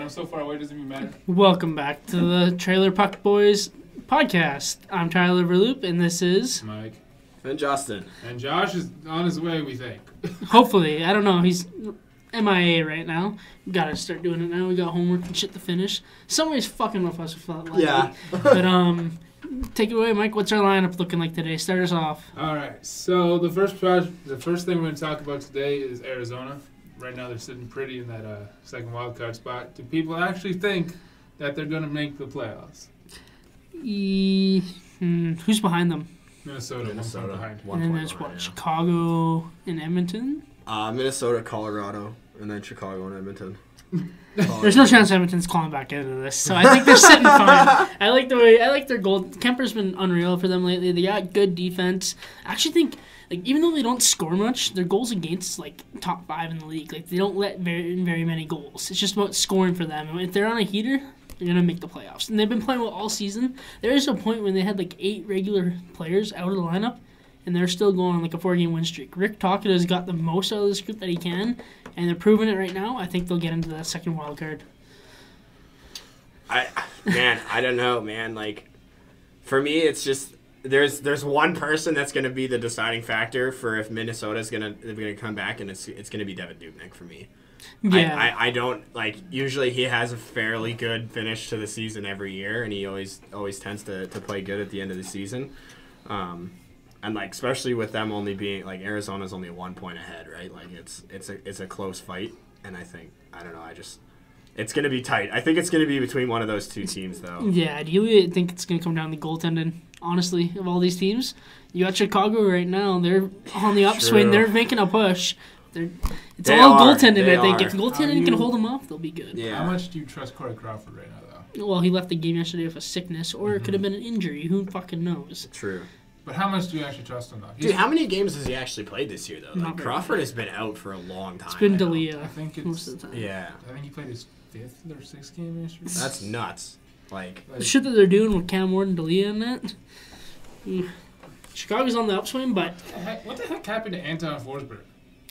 I'm so far away, doesn't even matter. Welcome back to the Trailer Puck Boys podcast. I'm Tyler Verloop, and this is Mike. And Justin. And Josh is on his way, we think. Hopefully. I don't know. He's MIA right now. We gotta start doing it now. We got homework and shit to finish. Somebody's fucking with us with that lately. Yeah. But, take it away, Mike. What's our lineup looking like today? Start us off. All right. So the first thing we're going to talk about today is Arizona. Right now they're sitting pretty in that second wild card spot. Do people actually think that they're going to make the playoffs? Who's behind them? Minnesota. 1 point behind. And then there's what? Chicago and Edmonton? Minnesota, Colorado, and then Chicago and Edmonton. There's no chance Edmonton's clawing back into this, so I think they're sitting fine. I like their goal. Kemper's been unreal for them lately. They got good defense. I actually think, even though they don't score much, their goals against is top 5 in the league. They don't let very many goals. It's just about scoring for them. And if they're on a heater, they're gonna make the playoffs. And they've been playing well all season. There is a point when they had 8 regular players out of the lineup, and they're still going on a 4-game win streak. Rick Tocchet has got the most out of this group that he can, and they're proving it right now. I think they'll get into that second wild card. I don't know, man. For me, it's just there's one person that's going to be the deciding factor for if Minnesota's gonna come back, and it's going to be Devin Dubnyk for me. Yeah. I don't usually he has a fairly good finish to the season every year, and he always tends to play good at the end of the season. And especially with them only being Arizona's only 1 point ahead, right? It's a close fight, and it's gonna be tight. I think it's gonna be between one of those two teams, though. Yeah, ideally I think it's gonna come down to goaltending. Honestly, of all these teams, you got Chicago right now. They're on the upswing. True. They're making a push. It's They all are. goaltending. They I think are. if goaltending can hold them off, they'll be good. Yeah. How much do you trust Corey Crawford right now, though? Well, he left the game yesterday with a sickness, or it could have been an injury. Who fucking knows? True. But how much do you actually trust him, though? Dude, how many games has he actually played this year, though? Not very Crawford many. has been out for a long time. It's been now. D'Elia I think most of the time. Yeah. I think he played his 5th or 6th game yesterday. That's nuts. The shit that they're doing with Cam Ward and D'Elia in that. Chicago's on the upswing, but What the heck happened to Anton Forsberg?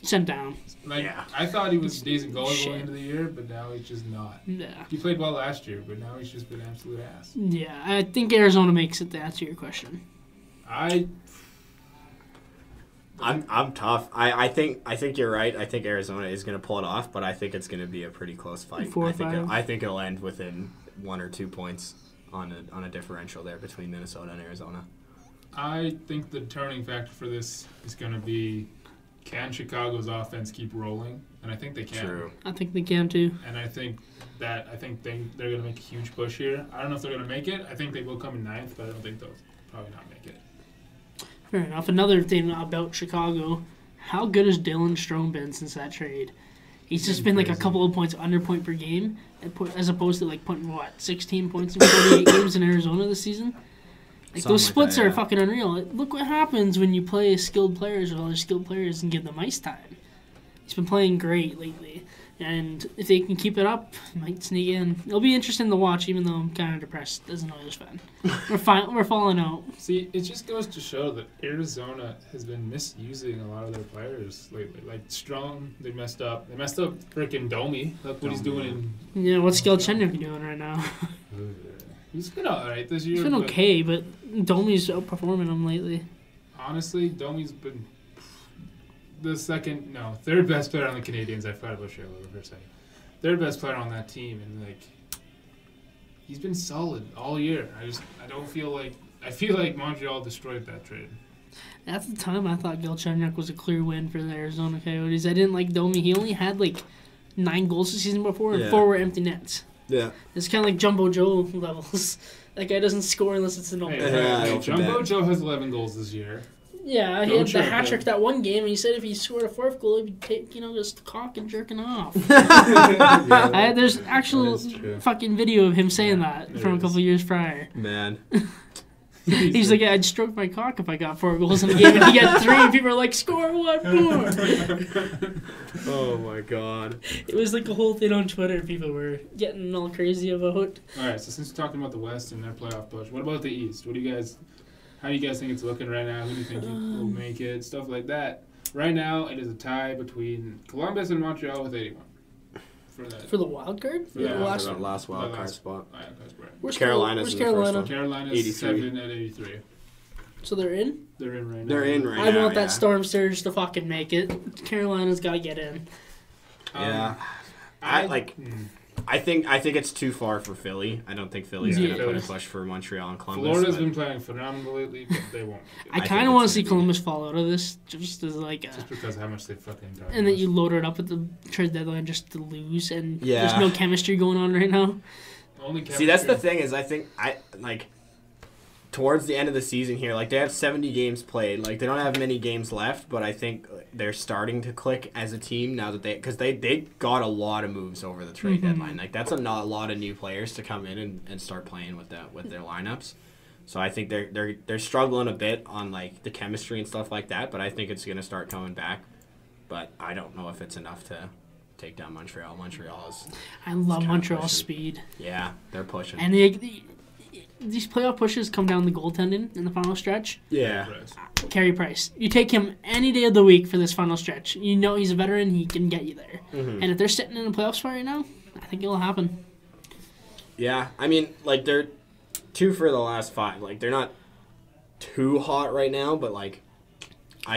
sent down. Yeah. I thought he was a decent goalie going into the year, but now he's just not. Yeah. He played well last year, but now he's just been absolute ass. Yeah, I think Arizona makes it to answer your question. I'm tough. I think you're right. I think Arizona is going to pull it off, but I think it's going to be a pretty close fight. 4 or 5. I think it'll end within 1 or 2 points on a differential there between Minnesota and Arizona. I think the turning factor for this is going to be, can Chicago's offense keep rolling? And I think they can. True. I think they can too. And I think they're going to make a huge push here. I don't know if they're going to make it. I think they will come in 9th, but I don't think they'll probably not make it. Fair enough. Another thing about Chicago, how good has Dylan Strome been since that trade? He's just been a couple of points under point per game, as opposed to putting 16 points in 48 games in Arizona this season. Those splits are fucking unreal. Look what happens when you play skilled players with other skilled players and give them ice time. He's been playing great lately. And if they can keep it up, might sneak in. It'll be interesting to watch, even though I'm kind of depressed as an Oilers fan. We're falling out. See, it just goes to show that Arizona has been misusing a lot of their players lately. Strong, they messed up. They messed up freaking Domi. Look what he's doing in... Yeah, what's Galchenyuk doing right now? He's been alright this year. He's been okay, but Domi's outperforming him lately. Honestly, Domi's been third best player on the Canadians. I forgot about Shayla for a second. Third best player on that team, and he's been solid all year. I feel like Montreal destroyed that trade. At the time, I thought Galchenyuk was a clear win for the Arizona Coyotes. I didn't like Domi. He only had 9 goals the season before, and 4 were empty nets. Yeah. It's kind of like Jumbo Joe levels. That guy doesn't score unless it's an open. Hey, Jumbo Joe has 11 goals this year. Yeah, he had the hat trick that one game, and he said if he scored a 4th goal, he'd be just cock and jerking off. There's actual fucking video of him saying that from a couple years prior. Man. He's like, I'd stroke my cock if I got 4 goals in a game, and he got 3, and people are like, score 1 more. Oh, my God. It was a whole thing on Twitter people were getting all crazy about. All right, so since we're talking about the West and their playoff push, what about the East? How do you guys think it's looking right now? Who do you think will make it? Stuff like that. Right now, it is a tie between Columbus and Montreal with 81. For the wild card? Yeah, the for that last wild card spot. Where's Carolina's in the first one. Carolina's 83. 7 at 83. So they're in? They're in right now. They're in right I now. want that Storm Surge to fucking make it. Carolina's got to get in. Yeah. I think it's too far for Philly. I don't think Philly's going to put a push for Montreal and Columbus. Florida's been playing phenomenal lately, but they won't. I kind of want to see Columbus fall out of this, just as like just because of how much they fucking done. And that you load it up at the trade deadline just to lose, and Yeah. there's no chemistry going on right now. Only chemistry. See, that's the thing is I think towards the end of the season here, like they have 70 games played. Like they don't have many games left, but I think they're starting to click as a team now that because they got a lot of moves over the trade deadline. Like that's a lot of new players to come in and start playing with their lineups. So I think they're struggling a bit on like the chemistry and stuff like that. But I think it's gonna start coming back. But I don't know if it's enough to take down Montreal. I love Montreal's pushing. speed. Yeah, they're pushing. And these playoff pushes come down the goaltending in the final stretch. Yeah. Carey Price. You take him any day of the week for this final stretch. You know he's a veteran. He can get you there. Mm-hmm. And if they're sitting in a playoff spot right now, I think it'll happen. Yeah, I mean, like, they're 2 for the last 5. Like, they're not too hot right now, but, like,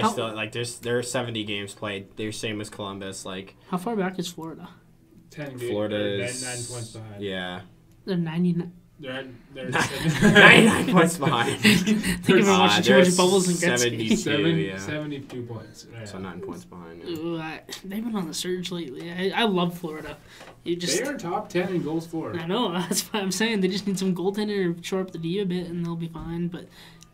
still, like, there are 70 games played. They're same as Columbus, like. How far back is Florida? 10 games. Florida is 9 points behind. Yeah. They're 99. They're 99 points behind. Think about watching too much Bubbles and Gretzky. 72 points. Right. So 9 points behind. Yeah. Ooh, they've been on the surge lately. I love Florida. They are top 10 in goals for. I know. That's what I'm saying. They just need some goaltending to shore up the D a bit, and they'll be fine. But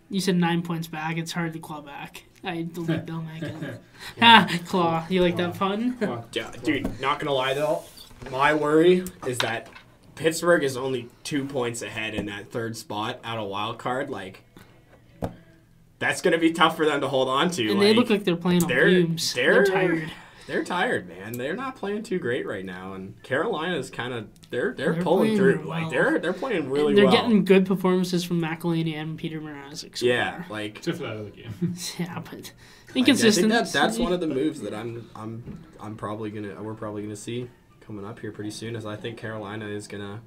you said 9 points back. It's hard to claw back. I don't think they'll make it. Claw. You like that pun? Yeah, dude, not going to lie, though. My worry is that Pittsburgh is only 2 points ahead in that third spot out of wild card. Like, that's going to be tough for them to hold on to. And they look like they're playing on fumes. They're tired. They're tired, man. They're not playing too great right now. And Carolina's kind of they're pulling playing through. well. Like they're playing really and they're well. getting good performances from McElhinney and Peter Mrazek. So far. Like except for that other game. Yeah, but inconsistent. I think that's one of the moves that we're probably gonna see coming up here pretty soon. Is I think Carolina is gonna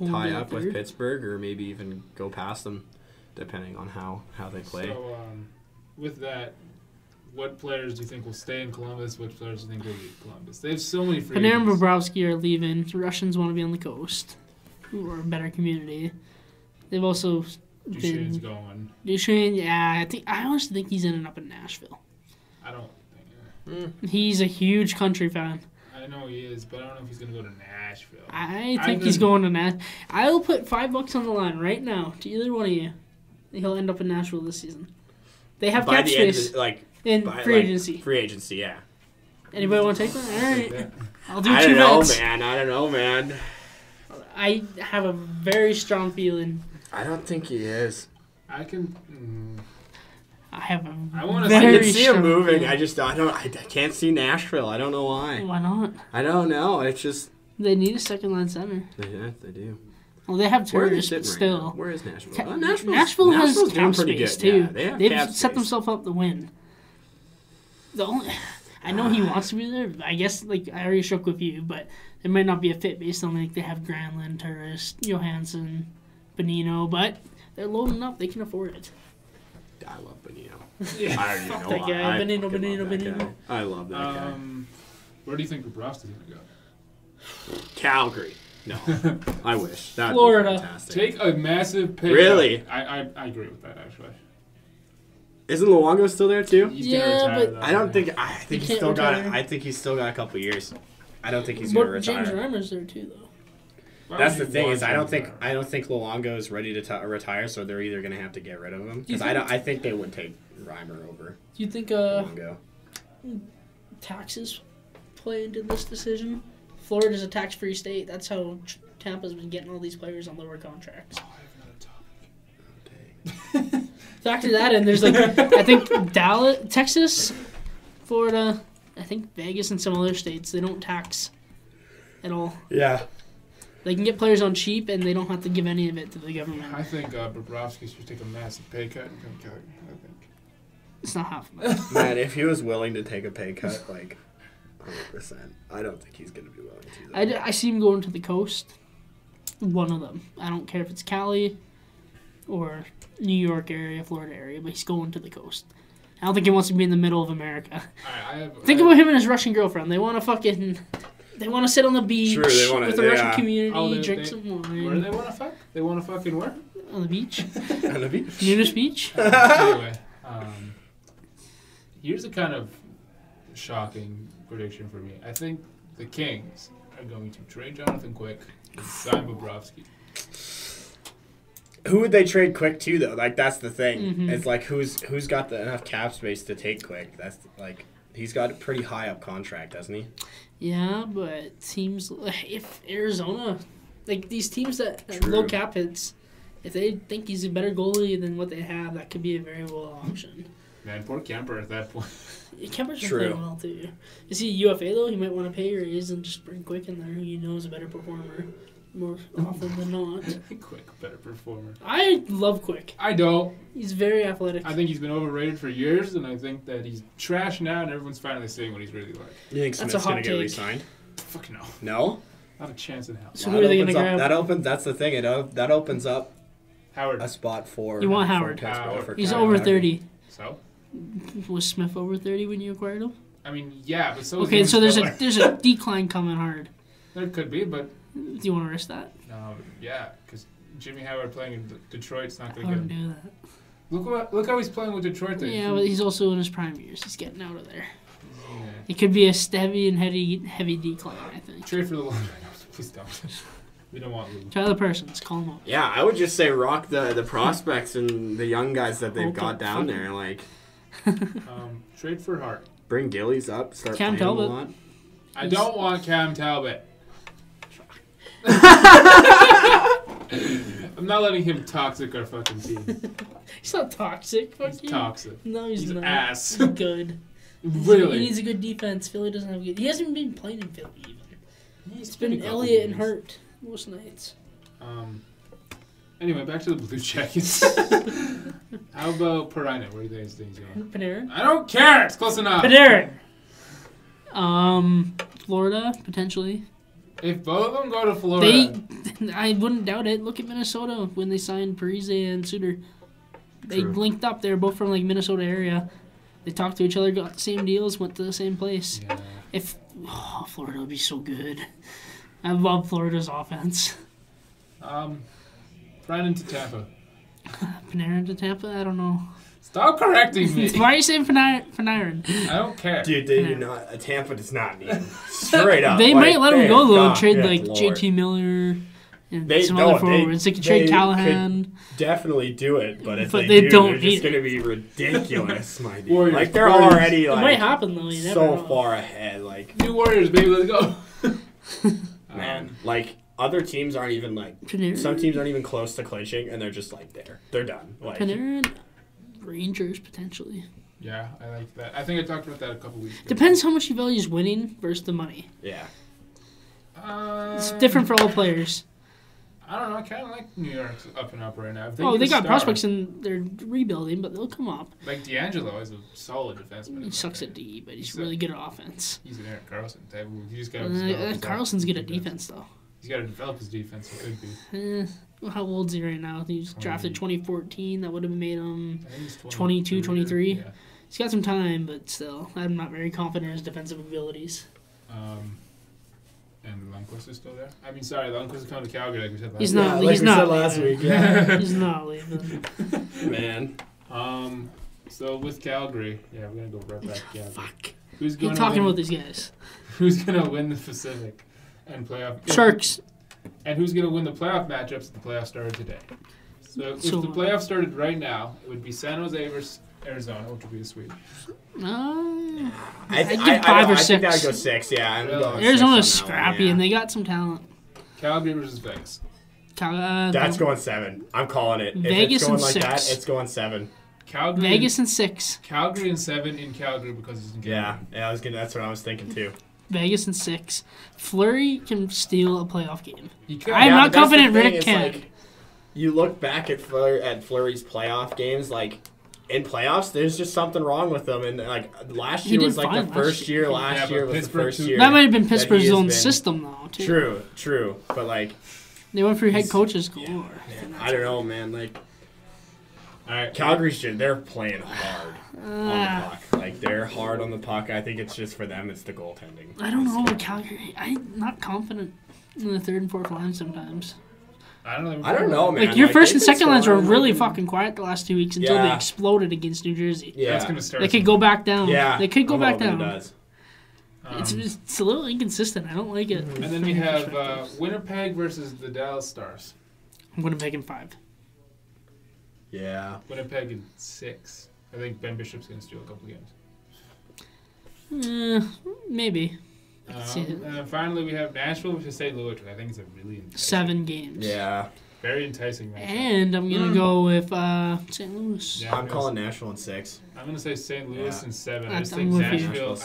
tie up with Pittsburgh or maybe even go past them, depending on how they play. So with that, what players do you think will stay in Columbus? What players do you think will leave Columbus? They have so many free Panarin and agents. Bobrovsky are leaving. The Russians want to be on the coast or a better community. They've also Duchesne's going. Duchesne, yeah, I honestly think he's ending up in Nashville. I don't think. He's a huge country fan. I know he is, but I don't know if he's going to go to Nashville. I think he's going to Nashville. I will put $5 on the line right now to either one of you. He'll end up in Nashville this season. They have cap space in free agency. Free agency, yeah. Anybody want to take one? All right. I'll do I 2 don't bets. I don't know, man. I have a very strong feeling. I don't think he is. I can. I have a I very can see him strong moving. feeling. I can't see Nashville. I don't know why. Why not? I don't know. It's just They need a second line center. yeah, they do. Well, they have Where are they Turris, sitting but right still. now? Where is Nashville? Nashville has Nashville's cap doing pretty space good. too. Yeah, They've cap set space. themselves up to win. I know he wants to be there. I guess I already shook with you, but it might not be a fit based on they have Granlund, Turris, Johansson, Bonino, but they're loading up. They can afford it. I love Bonino. Yeah, I already fuck know that why. guy. I Bonino, fucking Bonino, love that Bonino. guy. I love that guy. Where do you think Bobrovsky's going to go? Calgary. No, I wish. That'd Florida. be fantastic. Take a massive pay. Really? I agree with that actually. Isn't Luongo still there too? He's Yeah, gonna retire but- though. I think he's can't still got. retire. I think he's still got a couple years. I don't think he's gonna retire. James Reimer's there too, though. Why That's would the you thing is want I don't him think to Luongo is ready to retire, so they're either gonna have to get rid of him Do you because think- I think they would take Reimer over Do you think Luongo. taxes play into this decision? Florida's a tax-free state. That's how Tampa's been getting all these players on lower contracts. Factor that in. There's I think Dallas, Texas, Florida, I think Vegas and some other states, they don't tax at all. Yeah. They can get players on cheap and they don't have to give any of it to the government. I think Bobrovsky should take a massive pay cut and come to Calgary. I think. It's not half of it. Man, if he was willing to take a pay cut, 100%. I don't think he's going to be willing to. I see him going to the coast. One of them. I don't care if it's Cali or New York area, Florida area, but he's going to the coast. I don't think he wants to be in the middle of America. Think about him and his Russian girlfriend. They want to sit on the beach with the Russian community, drink some wine. Where do they want to fuck? They want to fucking where? On the beach. On the beach? Nudist beach. Anyway, here's a kind of shocking prediction for me. I think the Kings are going to trade Jonathan Quick and sign Bobrovsky. Who would they trade Quick to, though? Like, that's the thing. Mm-hmm. It's like, who's got enough cap space to take Quick? That's like, he's got a pretty high up contract, doesn't he? Yeah, but it seems if Arizona, like these teams that have low cap hits, if they think he's a better goalie than what they have, that could be a very well option. Man, poor Kemper at that point. Kemper's been playing well, too. Is he UFA, though? He might want to pay a raise and just bring Quick in there, who you know is a better performer more often than not. Quick, better performer. I love Quick. I don't. He's very athletic. I think he's been overrated for years, and I think that he's trash now, and everyone's finally seeing what he's really like. You think Smith's going to get re-signed? Fuck no. No? Not a chance in hell. So who are they going to grab? That's the thing. That opens up Howard. A spot for... You want Howard. He's over 30. So? Was Smith over 30 when you acquired him? I mean, yeah, but so... Okay, so there's a decline coming hard. There could be, but... Do you want to risk that? No, yeah, because Jimmy Howard playing in Detroit's not going to get him. Do that. Look how he's playing with Detroit there. Yeah, but he's also in his prime years. He's getting out of there. Yeah. It could be a heavy and heavy decline, I think. Trade for the Lord. Please don't. We don't want Lou. Tyler Parsons, call him up. Yeah, I would just say rock the prospects and the young guys that they've got down there. Like, trade for Hart. Bring Gillies up. Start Cam playing Talbot. a lot. I don't want Cam Talbot. I'm not letting him toxic our fucking team. He's not toxic. He's toxic. No, he's not. Ass. He's good. Really? He needs a good defense. Philly doesn't have good. He hasn't been playing in Philly even. It's been Elliott and Hurt most nights. Anyway, back to the Blue Jackets. How about Perina? Where do you think he's going? Panarin? I don't care. It's close enough. Panarin. Florida potentially. If both of them go to Florida, I wouldn't doubt it. Look at Minnesota when they signed Parise and Suter. They linked up. They were both from like Minnesota area. They talked to each other, got the same deals, went to the same place. Yeah. Florida would be so good. I love Florida's offense. Brandon to Tampa. Panarin to Tampa? I don't know. Stop correcting me. Why are you saying Panarin? I don't care. Dude, they do not. Tampa does not need him. Straight up. They might let him go, though, and trade like JT Miller and some other forwards. They could trade Callahan. Could definitely do it, but if they they don't, they're just going to be ridiculous, my dude. Warriors, like, they're already like, it might happen, though. You never know. Far ahead. Like, new Warriors, baby, let's go. Man, like, other teams aren't even, like, Panarin. Some teams aren't even close to clinching, and they're just, like, there. They're done. Like, Panarin, Rangers, potentially. Yeah, I like that. I think I talked about that a couple weeks ago. Depends how much he values winning versus the money. Yeah. It's different for all players. I don't know. I kind of like New York's up and up right now. They got prospects and they're rebuilding, but they'll come up. Like D'Angelo is a solid defenseman. He sucks at D, but he's really good at offense. He's an Eric Carlson type. He just got Carlson's good at defense, though. He's got to develop his defense. He could be. How old is he right now? He was drafted 2014. That would have made him 22, 23. Yeah. He's got some time, but still, I'm not very confident in his defensive abilities. And Lundqvist is still there? I mean, sorry, Lundqvist is coming to Calgary like we said last week. He's not. Like he's we not said last week, yeah. He's not leaving. Man. So with Calgary, yeah, we're going to go right back to Calgary. Fuck. Who's going to talking about these guys. Who's going to win the Pacific and playoff? Sharks. And who's going to win the playoff matchups if the playoffs started today? So if the playoffs started right now, it would be San Jose versus Arizona, which would be the sweep. I'd give 5 or 6. I think I'd go 6, yeah. Arizona's scrappy, and they got some talent. Calgary versus Vegas. That's going 7. I'm calling it. Vegas if it's going and like 6. That, it's going 7. Vegas and 6. Calgary and 7 in Calgary because it's in Calgary. Yeah, that's what I was thinking too. Vegas and 6. Fleury can steal a playoff game. I'm not confident Rick can. Like, you look back at Fleury's playoff games, like in playoffs, there's just something wrong with them. And like last year was like the first year. Last year was the first year. That might have been Pittsburgh's own system, though. Too. True. But like, they went for head coaches galore. Yeah, I don't know, man. Like, all right, Calgary's they're playing hard on the puck. Like they're hard on the puck. I think it's just for them. It's the goaltending. I don't know with Calgary. I'm not confident in the third and fourth line sometimes. I don't know, man. Like your first and second lines were really fucking quiet the last 2 weeks until they exploded against New Jersey. Yeah, that's gonna start. They could go back down. Yeah, they could go back down. It does. It's a little inconsistent. I don't like it. And then we have Winnipeg versus the Dallas Stars. Winnipeg in 5. Yeah. Winnipeg in 6. I think Ben Bishop's gonna steal a couple games. Maybe. And then finally, we have Nashville versus St. Louis, which I think is a really enticing. 7 games. Yeah. Very enticing matchup. And I'm going to go with St. Louis. Yeah, I'm calling Nashville in 6. I'm going to say St. Louis in 7. I just think Nashville.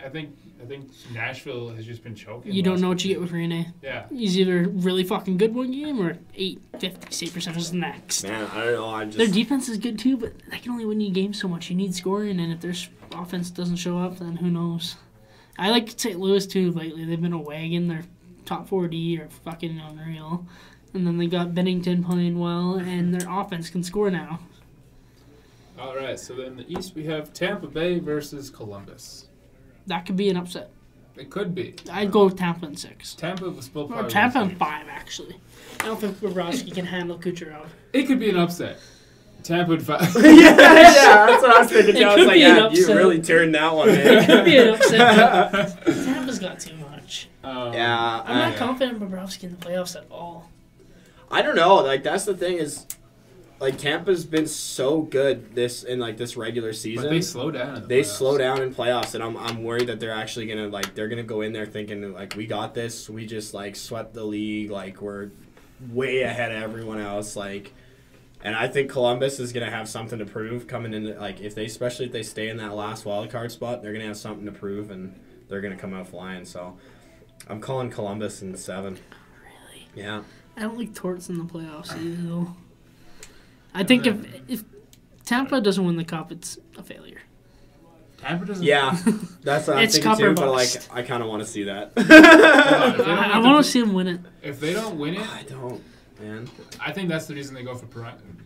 I think Nashville has just been choking. You don't know what you get with Rene. Yeah. He's either really fucking good one game or 850 save percentage the next. Man, I don't know. Their defense is good too, but they can only win you games so much. You need scoring, and if their offense doesn't show up, then who knows? I like St. Louis too lately. They've been a wagon. Their top 4D are fucking unreal. And then they got Bennington playing well, and their offense can score now. All right, so then in the East we have Tampa Bay versus Columbus. That could be an upset. It could be. I'd go with Tampa in 6. Tampa was still Or Tampa in 5, actually. I don't think Bobrovsky can handle Kucherov. It could be an upset. Tampa in 5. yeah, that's what I was thinking. I was like, you really turned that one, man. It could be an upset. Tampa's got too much. I'm not confident in Bobrovsky in the playoffs at all. I don't know. Like that's the thing is, like Tampa's been so good this regular season. But they slow down. Slow down in playoffs, and I'm worried that they're actually gonna go in there thinking like we got this. We just swept the league. Like we're way ahead of everyone else. Like. And I think Columbus is going to have something to prove coming into, especially if they stay in that last wild card spot, they're going to have something to prove, and they're going to come out flying. So I'm calling Columbus in 7. Really? Yeah. I don't like Torts in the playoffs either, though. I think if Tampa doesn't win the cup, it's a failure. Tampa doesn't. Yeah, that's what I'm thinking too. Bust. But I kind of want to see that. I want to see them win it. If they don't win it, I don't. Man. I think that's the reason they go for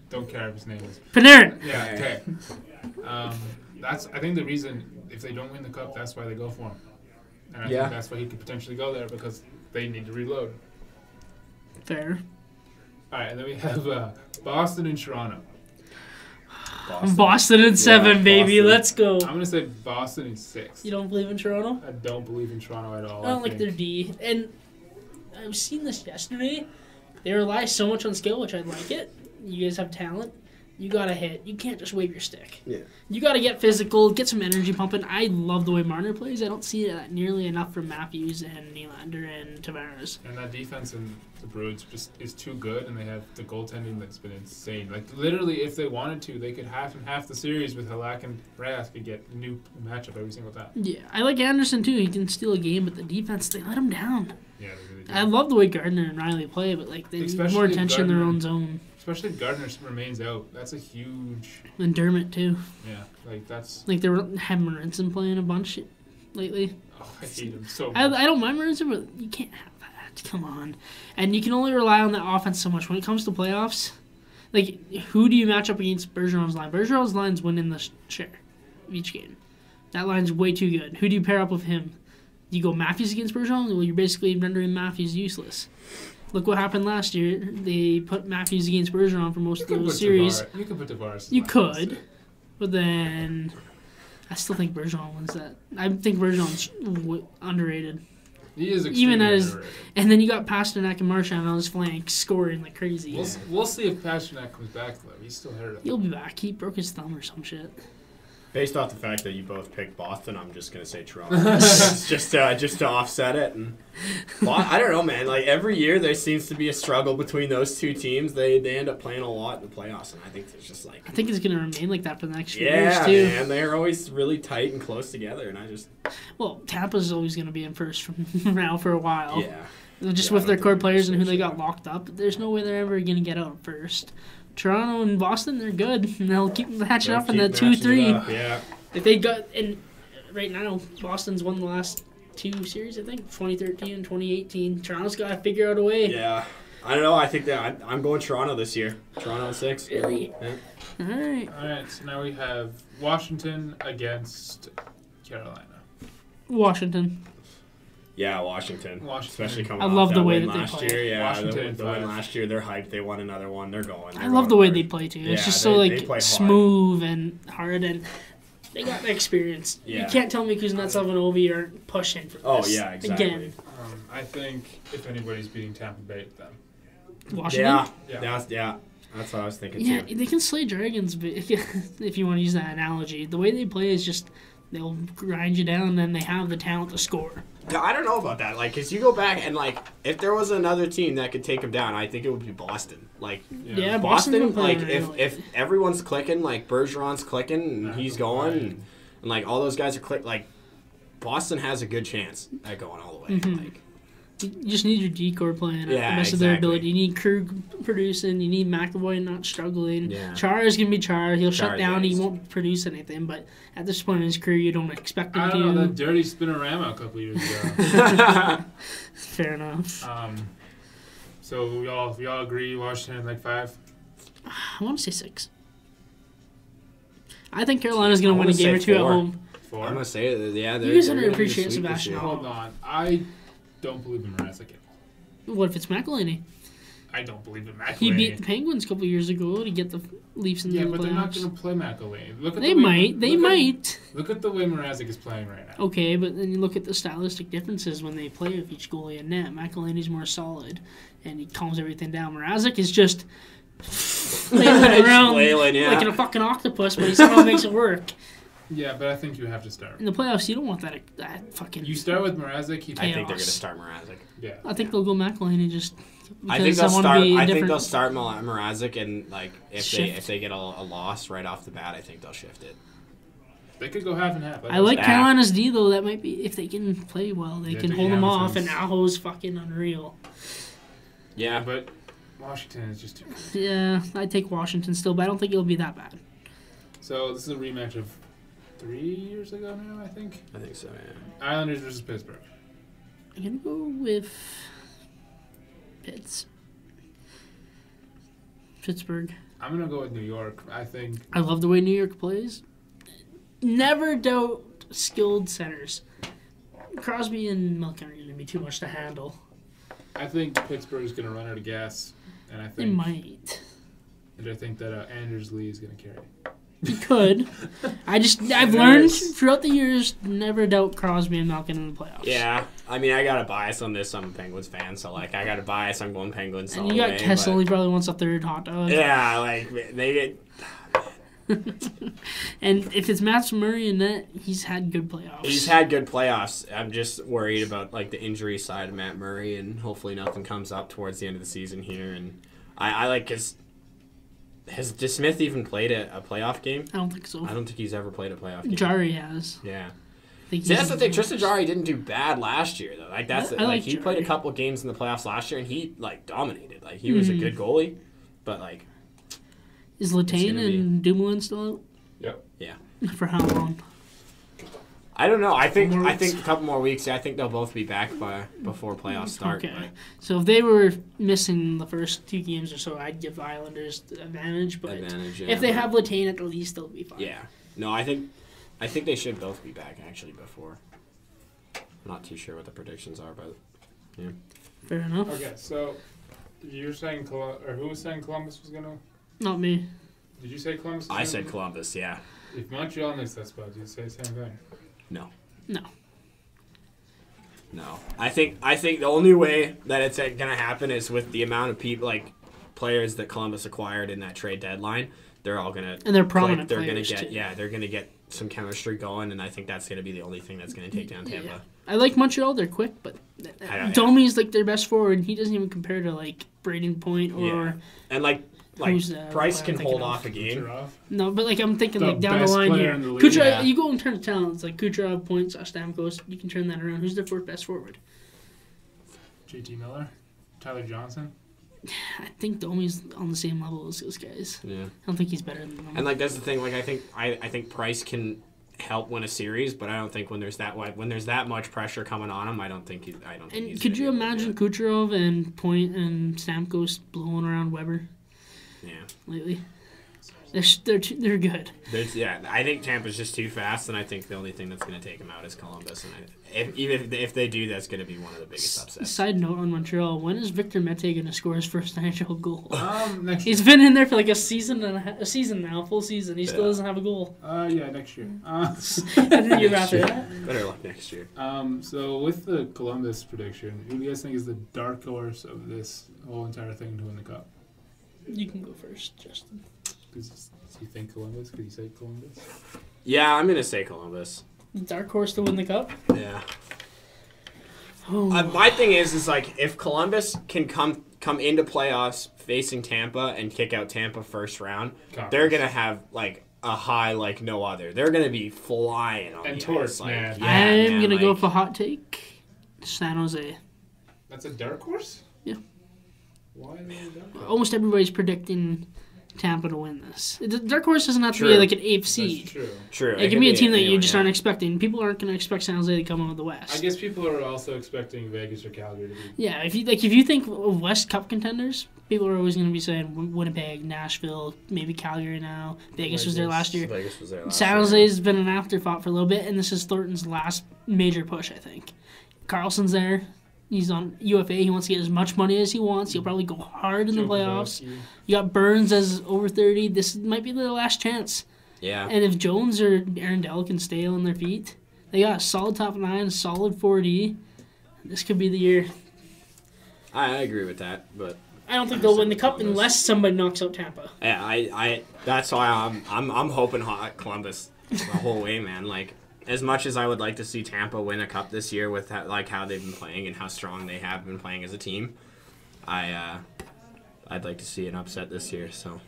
don't care if his name is Panarin. Yeah, okay. I think the reason if they don't win the cup, that's why they go for him. And I think that's why he could potentially go there because they need to reload. Fair. All right, and then we have Boston and Toronto. Boston in 7, baby. Boston. Let's go. I'm gonna say Boston in 6. You don't believe in Toronto? I don't believe in Toronto at all. I don't like their D. And I've seen this yesterday. They rely so much on skill, which I like it. You guys have talent. You got to hit. You can't just wave your stick. Yeah. You got to get physical, get some energy pumping. I love the way Marner plays. I don't see it nearly enough from Matthews and Nylander and Tavares. And that defense in the Bruins just is too good, and they have the goaltending that's been insane. Like, literally, if they wanted to, they could half the series with Halak and Rask could get a new matchup every single time. Yeah, I like Anderson, too. He can steal a game, but the defense, they let him down. Yeah, they really do. I love the way Gardner and Riley play, but they need more attention in their own zone. Especially if Gardner remains out. That's a huge... And Dermott, too. Yeah, that's... They have Marinson playing a bunch lately. Oh, I hate him so much. I don't mind Marinson, but you can't have that. Come on. And you can only rely on that offense so much. When it comes to playoffs, who do you match up against Bergeron's line? Bergeron's line's winning the share of each game. That line's way too good. Who do you pair up with him? You go Matthews against Bergeron? Well, you're basically rendering Matthews useless. Look what happened last year. They put Matthews against Bergeron for most of the series. You could put Tavares. You could, but then I still think Bergeron wins that. I think Bergeron's underrated. He is extremely underrated. And then you got Pasternak and Marchand on his flank scoring like crazy. We'll see if Pasternak comes back though. He's still hurt. He'll be back. He broke his thumb or some shit. Based off the fact that you both picked Boston, I'm just gonna say Toronto, just to offset it. And I don't know, man. Every year there seems to be a struggle between those two teams. They end up playing a lot in the playoffs, and I think there's just I think it's gonna remain like that for the next few years too. Yeah, man. They're always really tight and close together, and Tampa's always gonna be in first from now for a while. Yeah. Just with their core players and who they got locked up, there's no way they're ever gonna get out first. Toronto and Boston, they're good. And they'll keep matching They'll up in the keep matching it 2-3. up, yeah. If they got and right now, Boston's won the last 2 series, I think, 2013 and 2018. Toronto's got to figure out a way. Yeah. I don't know. I think that I'm going Toronto this year. Toronto in 6. Really? Yeah. All right. All right, so now we have Washington against Carolina. Washington. Yeah, Washington. Especially coming off love that the way win that they last play. year. Yeah, Washington the win last year. They're hyped. They won another one. They're going. I love the way they play too. It's Yeah, just they so play hard. smooth and hard, and they got the experience. Yeah. You can't tell me Kuznetsov and Ovi aren't pushing for this. Oh, yeah, exactly. Again, I think if anybody's beating Tampa Bay, it's them. Washington. Yeah. That's what I was thinking Yeah, too. they can slay dragons, but if you want to use that analogy, the way they play is just they'll grind you down, and then they have the talent to score. Yeah, I don't know about that. Like, cause you go back and like, if there was another team that could take them down, I think it would be Boston. Like, Yeah, Boston. Like, really if everyone's clicking, like Bergeron's clicking and he's going, and like all those guys are like, Boston has a good chance at going all the way. Mhm. Like, you just need your decor playing at the best of their ability. You need Krug producing. You need McAvoy not struggling. Yeah. Char is gonna be Char. He'll shut Char, down. yeah, He won't produce anything. But at this point in his career, you don't expect him I to. don't know, that dirty spinorama a couple years ago. Fair enough. So we all agree Washington like 5? I want to say 6. I think Carolina's gonna win a game or 2 at home. 4? I'm gonna say that. Yeah, You guys they're gonna underappreciate sweep this Sebastian year. Aho. Hold on. I don't believe in Mrazek. What if it's McElhinney? I don't believe in McElhinney. He beat the Penguins a couple years ago to get the Leafs in the but they're not playoffs. going to play McElhinney. Look at They the way, might. They look might. Look at the way Mrazek is playing right now. Okay, but then you look at the stylistic differences when they play with each goalie in net. McElhinney's more solid, and he calms everything down. Mrazek is just flailing around flailing, yeah. like a fucking octopus, but he somehow makes it work. Yeah, but I think you have to start. In the playoffs, you don't want that fucking... You start with Mrazek. He I think they're gonna chaos. start Mrazek. Yeah. I think they'll go McElhinney just because I think they'll want start. to be I think different. they'll start Mrazek, and like Shift. if they get a loss right off the bat, I think they'll shift it. They could go half and half. I like Yeah. Carolina's D, though. That might be... If they can play well, they Yeah, can they hold can them have off, some- and Aho's fucking unreal. Yeah, but Washington is just too good. Yeah, I'd take Washington still, but I don't think it'll be that bad. So this is a rematch of 3 years ago now, I think. I think so. Yeah. Islanders versus Pittsburgh. I'm gonna go with Pittsburgh. I'm gonna go with New York. I think I love the way New York plays. Never doubt skilled centers. Crosby and Malkin are gonna be too much to handle. I think Pittsburgh's gonna run out of gas, and I They think might. I think that Anders Lee is gonna carry. He could. I've learned throughout the years never doubt Crosby and Malkin in the playoffs. Yeah, I mean, I got a bias on this. I'm a Penguins fan, so like, I got a bias. I'm going Penguins. And all you the got way, Kessel. He but- probably wants a third hot dog. Yeah, like they get. And if it's Matt Murray in net, he's had good playoffs. He's had good playoffs. I'm just worried about like the injury side of Matt Murray, and hopefully nothing comes up towards the end of the season here. And I like his. Has DeSmith even played a playoff game? I don't think so. I don't think he's ever played a playoff game. Jari has. Yeah. I think See, that's he's- the thing. Tristan Jari didn't do bad last year, though. Like that's I like like he played a Jarry. couple games in the playoffs last year, and he like dominated. Like he was a good goalie, but like Is Latane gonna be- and Dumoulin still out? Yep. yeah, For how long? I don't know. I think more I weeks. think a couple more weeks. I think they'll both be back before playoffs start. Okay. But So if they were missing the first 2 games or so, I'd give the Islanders the advantage. But advantage. Yeah, if they but- have Latane at the least, they'll be fine. yeah, no, I think they should both be back actually before. I'm not too sure what the predictions are, but yeah. Fair enough. Okay, so you're saying or who was saying Columbus was gonna? Not me. Did you say Columbus? Was I gonna- said Columbus. Yeah. If Montreal missed that spot, you'd say the same thing. No. No. No, I think the only way that it's gonna happen is with the amount of people, like players that Columbus acquired in that trade deadline. They're all gonna And they're click. prominent They're gonna players, get too. they're gonna get some chemistry going, and I think that's gonna be the only thing that's gonna take down Tampa. Yeah. I like Montreal. They're quick, but I don't- Domi's like their best forward. And he doesn't even compare to like Braden Point or Yeah. And like Who's, Price I'm can thinking hold of? off a game. Kucherov. no. But like I'm thinking The like down the best line player here. in the league. Kucherov, Yeah. you go in terms of talent. It's like Kucherov, Point, Stamkos. You can turn that around. Who's their fourth best forward? JT Miller, Tyler Johnson. I think Domi's on the same level as those guys. Yeah. I don't think he's better than them. And like that's the thing. Like I think Price can help win a series, but I don't think when there's that much pressure coming on him, I don't think he's. And could you imagine Kucherov and Point and Stamkos blowing around Weber? Yeah. Lately, they're good. I think Tampa's just too fast, and I think the only thing that's going to take him out is Columbus. And if they do, that's going to be one of the biggest upsets. Side note on Montreal: when is Victor Mete going to score his first NHL goal? Next He's year. been in there for like a season now, full season. He still doesn't have a goal. Next year. The year after that. Better luck next year. So with the Columbus prediction, who do you guys think is the dark horse of this whole entire thing to win the cup? You can go first, Justin. Do you think Columbus? Could you say Columbus? Yeah, I'm going to say Columbus. The dark horse to win the cup? Yeah. Oh. My thing is like if Columbus can come into playoffs facing Tampa and kick out Tampa first round, they're going to have like a high like no other. They're going to be flying on and the torch, ice. man. I'm going to go for hot take. San Jose. That's a dark horse? Yeah. Why is it a dark horse? Almost everybody's predicting Tampa to win this. The dark horse doesn't have to True. be like an eighth seed. That's true. True. It can be a team that you anyone, just aren't expecting. People aren't going to expect San Jose to come out of the West. I guess people are also expecting Vegas or Calgary to be. Yeah, if you think of West Cup contenders, people are always going to be saying Winnipeg, Nashville, maybe Calgary now. Vegas was there last year. Vegas was there last San year. Jose's been an afterthought for a little bit, and this is Thornton's last major push, I think. Carlson's there. He's on UFA. He wants to get as much money as he wants. He'll probably go hard in the playoffs. You got Burns as over 30. This might be their last chance. Yeah. And if Jones or Aaron Dell can stay on their feet, they got a solid top 9, a solid 4D. This could be the year. I agree with that, but I don't think they'll win the cup unless somebody knocks out Tampa. yeah, I that's why I'm hoping hot Columbus the whole way, man. Like as much as I would like to see Tampa win a cup this year with like how they've been playing and how strong they have been playing as a team, I'd like to see an upset this year. So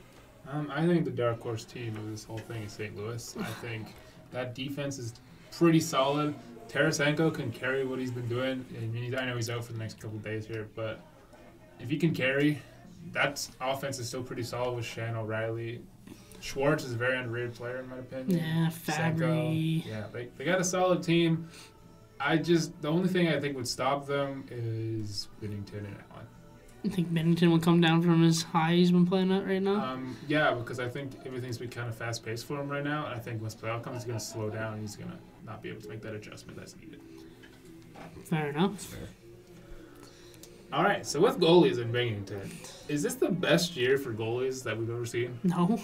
I think the dark horse team of this whole thing is St. Louis. I think that defense is pretty solid. Tarasenko can carry what he's been doing. I know he's out for the next couple of days here, but if he can carry, that offense is still pretty solid with Shan O'Reilly. Schwartz is a very underrated player in my opinion. Yeah, Fabry. Yeah, they got a solid team. The only thing I think would stop them is Binnington and Allen. I think Bennington will come down from his high he's been playing at right now. Yeah, because I think everything's been kind of fast-paced for him right now, and I think once playoff comes, he's going to slow down, and he's going to not be able to make that adjustment that's needed. Fair enough. that's fair. All right, so with goalies in Bennington, is this the best year for goalies that we've ever seen? No.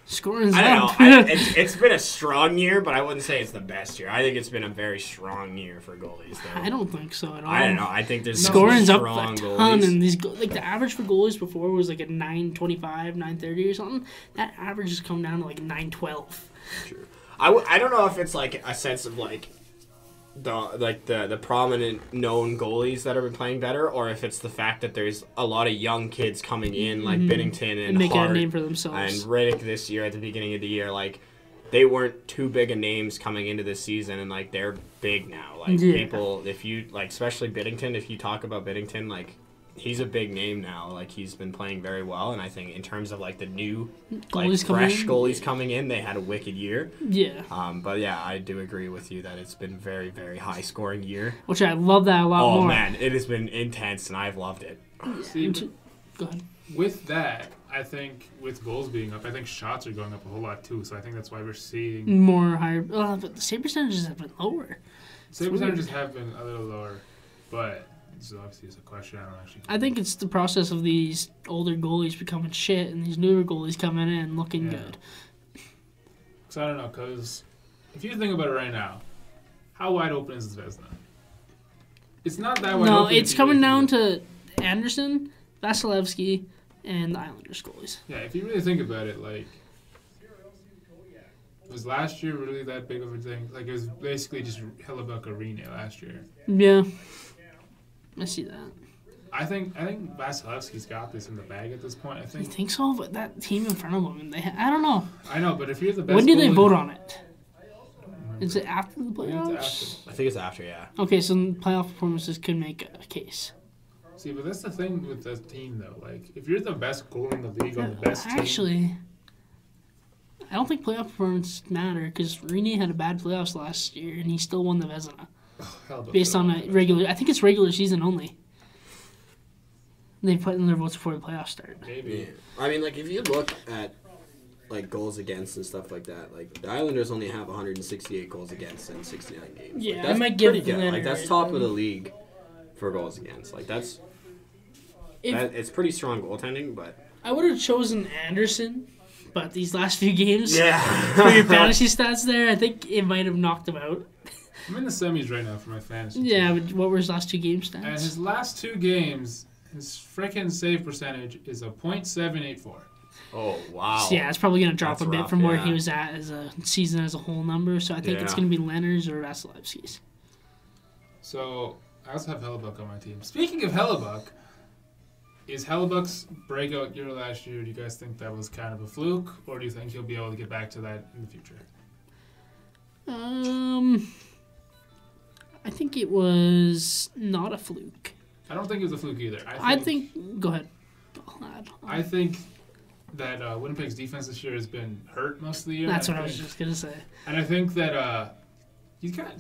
Scoring's I don't up. know. It's been a strong year, but I wouldn't say it's the best year. I think it's been a very strong year for goalies, though. I don't think so at all. I don't know. I think there's Scoring's some up strong a ton, goalies. and these like the average for goalies before was like a 9.25, 9.30 or something. That average has come down to like 9.12. True. I don't know if it's like a sense of like the prominent known goalies that have been playing better, or if it's the fact that there's a lot of young kids coming in like Binnington and making Hart a name for themselves. and Riddick this year at the beginning of the year. Like they weren't too big of names coming into this season, and like they're big now. Like people, if you like, especially Binnington, if you talk about Binnington, like he's a big name now. Like he's been playing very well, and I think in terms of like the new Goalies fresh coming in. goalies coming in, they had a wicked year. Yeah. But yeah, I do agree with you that it's been very, very high scoring year. Which I love that a lot Oh more. man, it has been intense, and I've loved it. See, Go ahead. with that, I think with goals being up, I think shots are going up a whole lot too. So I think that's why we're seeing More higher. But the save percentages have been lower. save percentages have been a little lower, but this is obviously a question I don't actually. I think it's the process of these older goalies becoming shit and these newer goalies coming in and looking good. So I don't know, because if you think about it right now, how wide open is Zvezda? It's not that wide open. No, it's coming down to Anderson, Vasilevsky, and the Islanders goalies. Yeah, if you really think about it, like, was last year really that big of a thing? Like, it was basically just Hellebuck Arena last year. Yeah. I see that. I think Vasilevsky's got this in the bag at this point. I You think. think so? But that team in front of them, I don't know. I know, but if you're the best. When do they goalie- vote on it? I don't remember. Is it after the I think playoffs? it's after. I think it's after, yeah. Okay, so playoff performances could make a case. See, but that's the thing with the team, though. Like, if you're the best goalie in the league on the best team... Actually, I don't think playoff performance matter because Rene had a bad playoffs last year and he still won the Vezina. Based on a regular... I think it's regular season only. They put in their votes before the playoffs start. Maybe. Yeah. I mean, like, if you look at, like, goals against and stuff like that, like, the Islanders only have 168 goals against in 69 games. Yeah, like, that's I might give pretty good. Leonard Like, that's top of the league for goals against. Like, that's... it's pretty strong goaltending, but... I would have chosen Anderson, but these last few games, Yeah. for your fantasy stats there, I think it might have knocked him out. I'm in the semis right now for my fantasy Yeah, team. but what were his last 2 game stats? And his last 2 games, his frickin' save percentage is a .784. Oh, wow. So yeah, it's probably going to drop That's a bit rough, from where yeah. he was at as a season as a whole number. So I think it's Yeah. going to be Leonard's or Vasilevsky's. So, I also have Hellebuck on my team. Speaking of Hellebuck, is Hellebuck's breakout year last year, do you guys think that was kind of a fluke? Or do you think he'll be able to get back to that in the future? I think it was not a fluke. I don't think it was a fluke either. I think go ahead. I think that Winnipeg's defense this year has been hurt most of the year. That's what I was just going to say. And I think that he's got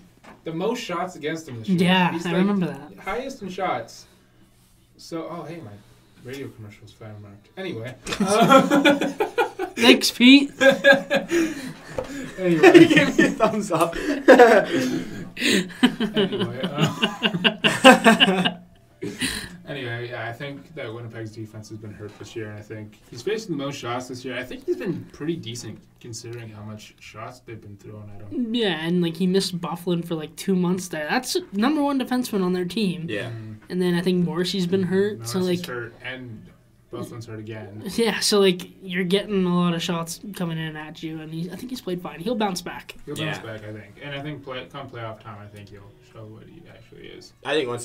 the most shots against him this year. Yeah, He's I remember that. Highest in shots. So, oh, hey, my radio commercial's fan marked. Anyway. Thanks, Pete. Anyway. Give me a thumbs up. Anyway, yeah, I think that Winnipeg's defense has been hurt this year, and I think he's facing the most shots this year. I think he's been pretty decent considering how much shots they've been throwing at him. Yeah, and like he missed Bufflin for like 2 months there. That's number 1 defenseman on their team. Yeah. And then I think Morrissey's been hurt. So like hurt, and Bufflin's hurt again. Yeah, so like you're getting a lot of shots coming in at you, and I think he's played fine. He'll bounce back. He'll bounce back, I think. And I think come playoff time, I think he'll show what he actually is. I think once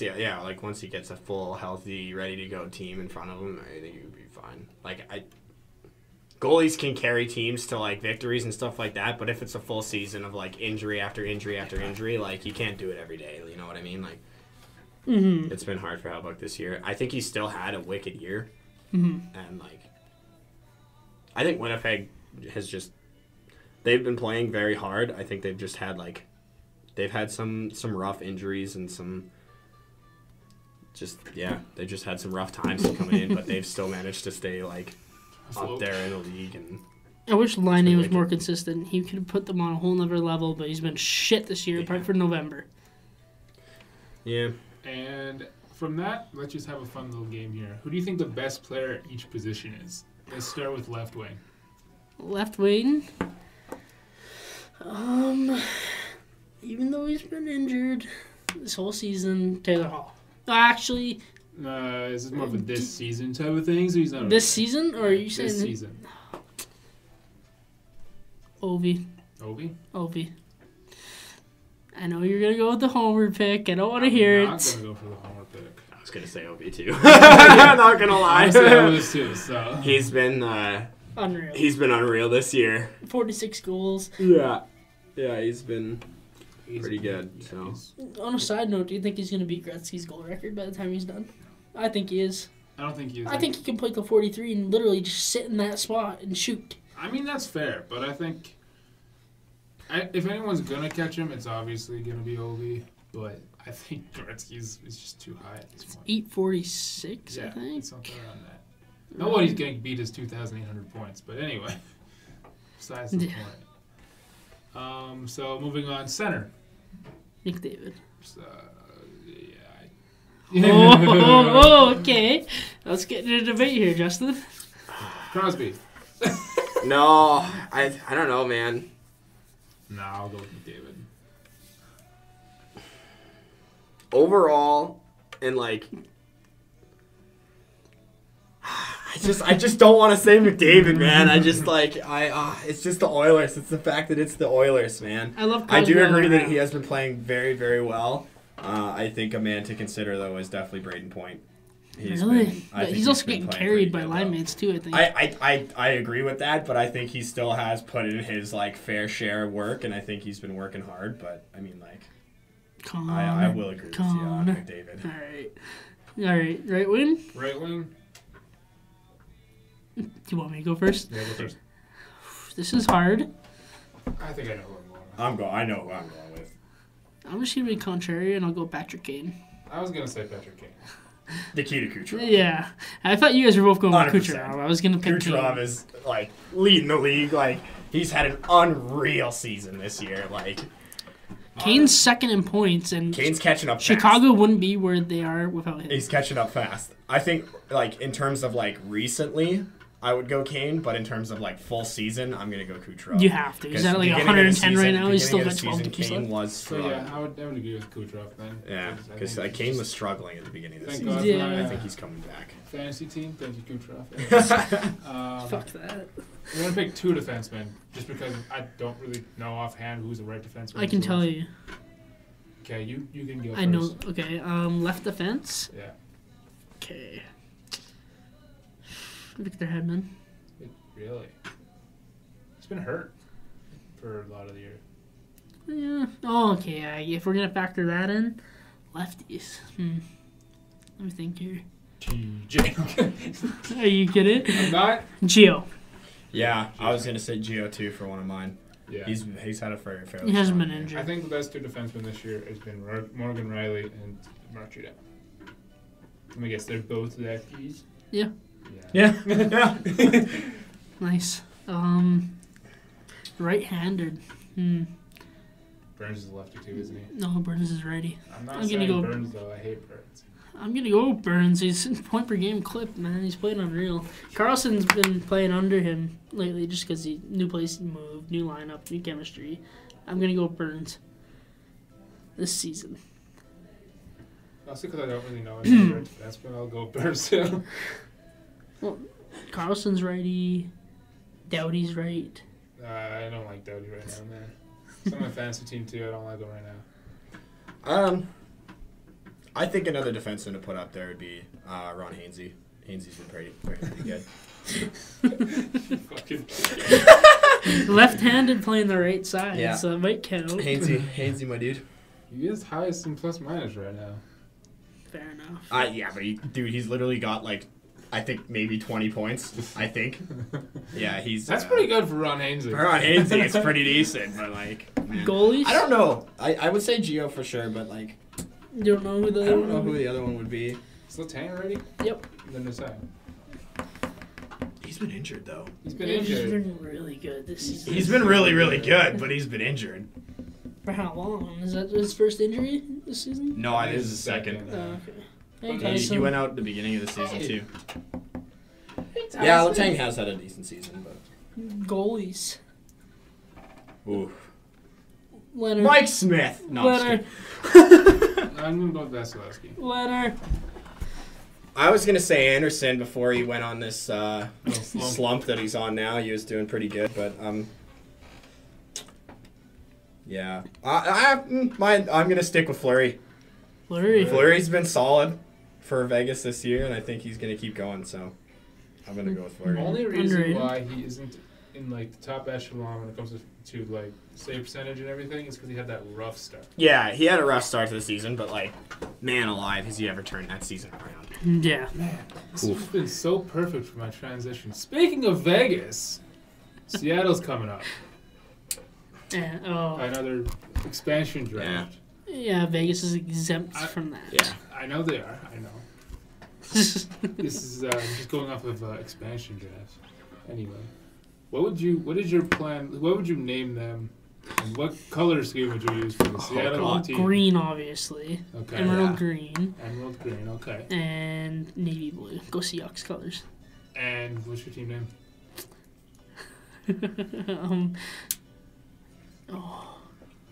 he gets a full, healthy, ready to go team in front of him, I think he'll be fine. Like goalies can carry teams to like victories and stuff like that, but if it's a full season of like injury after injury after injury, like you can't do it every day. You know what I mean? Like it's been hard for Hellebuck this year. I think he still had a wicked year, and like I think Winnipeg has they've been playing very hard. I think they've just had they've had some rough injuries and they just had some rough times coming in, but they've still managed to stay up there in the league. And I wish Laine was more consistent. He could have put them on a whole nother level, but he's been shit this year, apart from November. Yeah. And from that, let's just have a fun little game here. Who do you think the best player at each position is? Let's start with left wing. Left wing? Even though he's been injured this whole season, Taylor Hall. Actually... is this more of a this season type of thing? So he's not this season? Or are you saying... This season. Ovi. Ovi? I know you're going to go with the homer pick. I don't want to hear it. I'm not going to go for the homer pick. I was going to say Ovi too. I'm not going to lie. I say Ovi too, so... He's been... unreal. He's been unreal this year. 46 goals. Yeah. Yeah, he's been pretty good. So. On a side note, do you think he's going to beat Gretzky's goal record by the time he's done? I think he is. I don't think he is. I think he can play till 43 and literally just sit in that spot and shoot. I mean, that's fair, but I think if anyone's going to catch him, it's obviously going to be Ovi, but I think Gretzky's is just too high at this point. 846, yeah, I think. Something around that. Nobody's going to beat his 2,800 points, but anyway, besides the point. So moving on, center. McDavid. Okay. Let's get into a debate here, Justin. Crosby. No, I don't know, man. No, I'll go with McDavid. Overall, and I just don't want to say McDavid, man. I just it's just the Oilers. It's the fact that it's the Oilers, man. I love Crosby. I do agree that he has been playing very, very well. I think a man to consider though is definitely Braden Point. He's also getting carried by line mates too, I think. I agree with that, but I think he still has put in his fair share of work, and I think he's been working hard. But I mean, I will agree with you on McDavid. All right. All right, right wing. Right wing. Do you want me to go first? Yeah, go first. This is hard. I think I know who I'm going with. I know who I'm going with. I'm just gonna be contrary, and I'll go Patrick Kane. I was gonna say Patrick Kane. Nikita Kucherov. Yeah, I thought you guys were both going with 100%. Kucherov. I was gonna pick Kucherov Kane. is like leading the league. Like he's had an unreal season this year. Like Kane's second in points, and Kane's catching up. Chicago fast. wouldn't be where they are without him. He's catching up fast. I think like in terms of like recently, I would go Kane, but in terms of like full season, I'm gonna go Kucherov. You have to. He's at like 110 right now. He's still got 12 games Kane left. was So struggling. yeah, I would agree with Kucherov then. Yeah, because like Kane was struggling at the beginning of the Thank season. God. Yeah. For my, I think he's coming back. fantasy team. Thank you, Kucherov. Fuck that. I'm gonna pick two defensemen just because I don't really know offhand who's the right defenseman. I can tell you. Okay, you can go. I know. first. Okay. Left defense. Yeah. Okay. Victor Hedman. Really? He's been hurt for a lot of the year. Yeah. Oh, okay. Yeah. If we're gonna factor that in, lefties. Let me think here. TJ. Are you kidding? I'm not. Gio. Yeah, I was gonna say Gio too for one of mine. Yeah. He's had a fairly. He hasn't strong been year. injured. I think the best two defensemen this year has been Morgan Riley and Mark Giordano. Let me guess, they're both lefties. Yeah. Yeah. Yeah. Nice. Right-handed. Burns is a lefty too, isn't he? No, Burns is righty. I'm not I'm saying gonna go- Burns though. I hate Burns. I'm gonna go Burns. He's point per game clip, man. He's playing unreal. Carlson's been playing under him lately just because he new place to move, new lineup, new chemistry. I'm gonna go Burns this season. Also because I don't really know any right defenseman, I'll go Burns too. Carlson's righty. Doughty's right. I don't like Doughty right now, man. He's on my fantasy team too. I don't like him right now. I think another defenseman to put up there would be Ron Hainsey. Hainsey's been pretty good. Fucking. Left-handed playing the right side, Yeah. so it might count. Hainsey, my dude. He is highest in plus minus right now. Fair enough. Yeah, but he's literally got like, I think maybe 20 points. I think. Yeah, he's. That's pretty good for Ron Hainsey. For Ron Hainsey, it's pretty decent, but like. Man. Goalies? I don't know. I would say Gio for sure, but like. You don't know who the I don't know who the other one would be. Is Letang ready? Yep. Then decide. He's been injured though. He's been He's injured. been really good this season. He's been really, really good, but he's been injured. For how long? Is that his first injury this season? No, it is the second. Oh, okay. Okay, He went out at the beginning of the season too. Hey, Yeah, Tyson. Letang has had a decent season, but. Goalies. Ooh. Leonard. Mike Smith. No, I'm just Leonard. kidding. I'm gonna go with Vasilevsky. Leonard. I was gonna say Anderson before he went on this slump. slump that he's on now. He was doing pretty good, but yeah. I'm gonna stick with Fleury. Fleury. Fleury's been solid for Vegas this year, and I think he's gonna keep going. So I'm gonna go with Fleury. Only reason Underrated. why he isn't in like the top echelon when it comes to like save percentage and everything is because he had that rough start. Yeah, he had a rough start to the season, but like, man alive, has he ever turned that season around? Yeah. Man, this has been so perfect for my transition. Speaking of Vegas, Seattle's coming up. Yeah. Oh. Another expansion draft. Yeah. Vegas is exempt from that. Yeah. I know they are. I know. This is just going off of expansion drafts. Anyway, what is your plan? What would you name them? And what color scheme would you use for the Seattle God. team? Green, obviously. Okay. Emerald Yeah. green. Emerald green. Okay. And navy blue. Go Seahawks colors. And what's your team name?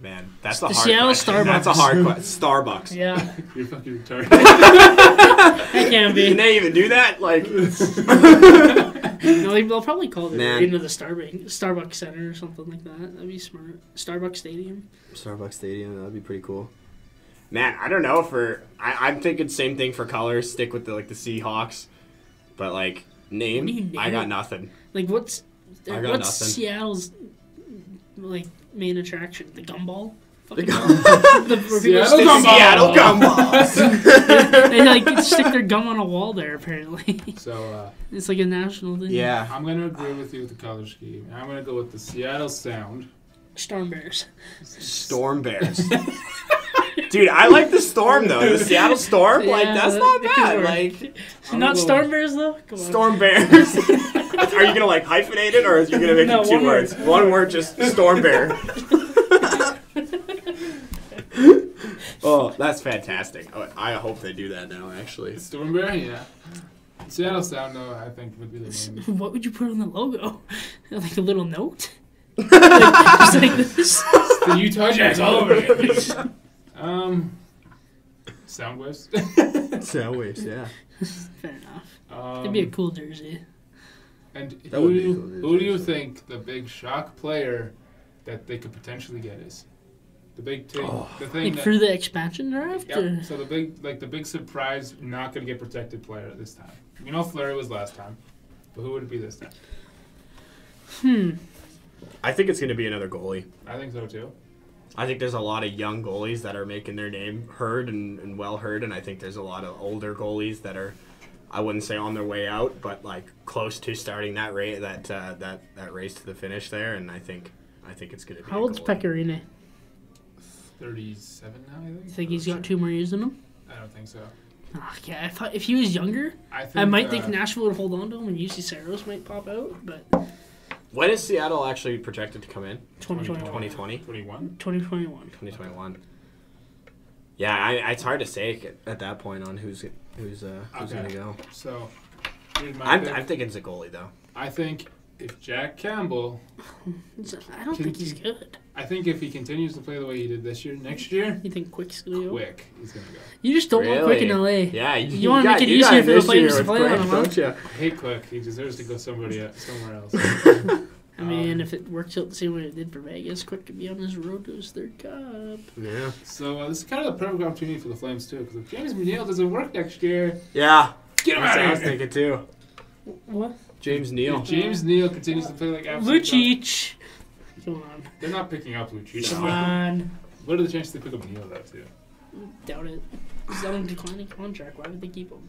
Man, that's The a hard Seattle question. Starbucks. That's a hard question. Starbucks. Yeah. You're fucking retarded. That can be. Can they even do that? Like, No, they'll probably call it Man. into the Starbucks Center or something like that. That'd be smart. Starbucks Stadium. Starbucks Stadium. That'd be pretty cool. Man, I don't know. I'm thinking same thing for colors. Stick with the Seahawks, but like name, What do you name I got it? nothing. Like what's I got nothing. Seattle's like main attraction? The gumball. fucking Seattle Gumballs. they like stick their gum on a wall there. Apparently, So it's like a national thing. Yeah. I'm gonna agree with you with the color scheme. I'm gonna go with the Seattle Sound. Storm Bears. Storm Bears. Dude, I like the Storm though. The Seattle Storm, like that's not bad. Like not Storm Bears though. Come on. Storm Bears. Are you gonna like hyphenate it, or are you gonna make it 2 words? One word, just Storm Bear. Oh, that's fantastic. Oh, I hope they do that now. Actually, Storm Bear, yeah. Seattle Sound, though, I think would be the name. What would you put on the logo? Like a little note? Just like this. The Utah Jazz all over again. Sound Waves. Sound Waves, yeah. Fair enough. It'd be a cool jersey. And That would be cool, who do you think the big shock player that they could potentially get is? The big thing, the thing Like that, through the expansion draft? Yep. So the big surprise, not going to get protected player this time. You know, Fleury was last time, but who would it be this time? I think it's gonna be another goalie. I think so too. I think there's a lot of young goalies that are making their name heard and well heard, and I think there's a lot of older goalies that are, I wouldn't say on their way out, but like close to starting that race to the finish there, and I think it's gonna be. How old's Pecorine? 37 now, I think. You think he's got 2 more years in him? I don't think so. Okay, if he was younger, I might think Nashville would hold on to him and UC Saros might pop out, but... When is Seattle actually projected to come in? 2021. 2020? 2021. 2021. Yeah, it's hard to say at that point on who's going to go. So, here's my I'm pick. thinking it's a goalie, though. I think if Jack Campbell... I don't think he's good. I think if he continues to play the way he did this year, next year... You think Quick's going to go? Quick, he's going to go. You just don't want Quick in LA. Yeah, you want to make it easier for the players to play on him, don't you? I hate Quick. He deserves to go somewhere else. I mean, if it works out the same way it did for Vegas, Quick could be on his road to his 3rd cup. Yeah. So this is kind of the perfect opportunity for the Flames, too, because if James Neal doesn't work next year... Yeah. Get him That's out what I of was here! thinking, too. What? James Neal. If James Neal continues to play like absolute... Lucic. Come on. They're not picking up Lucic. Come on. What are the chances they pick up Neal, though, too? Doubt it. He's on a declining contract. Why would they keep him?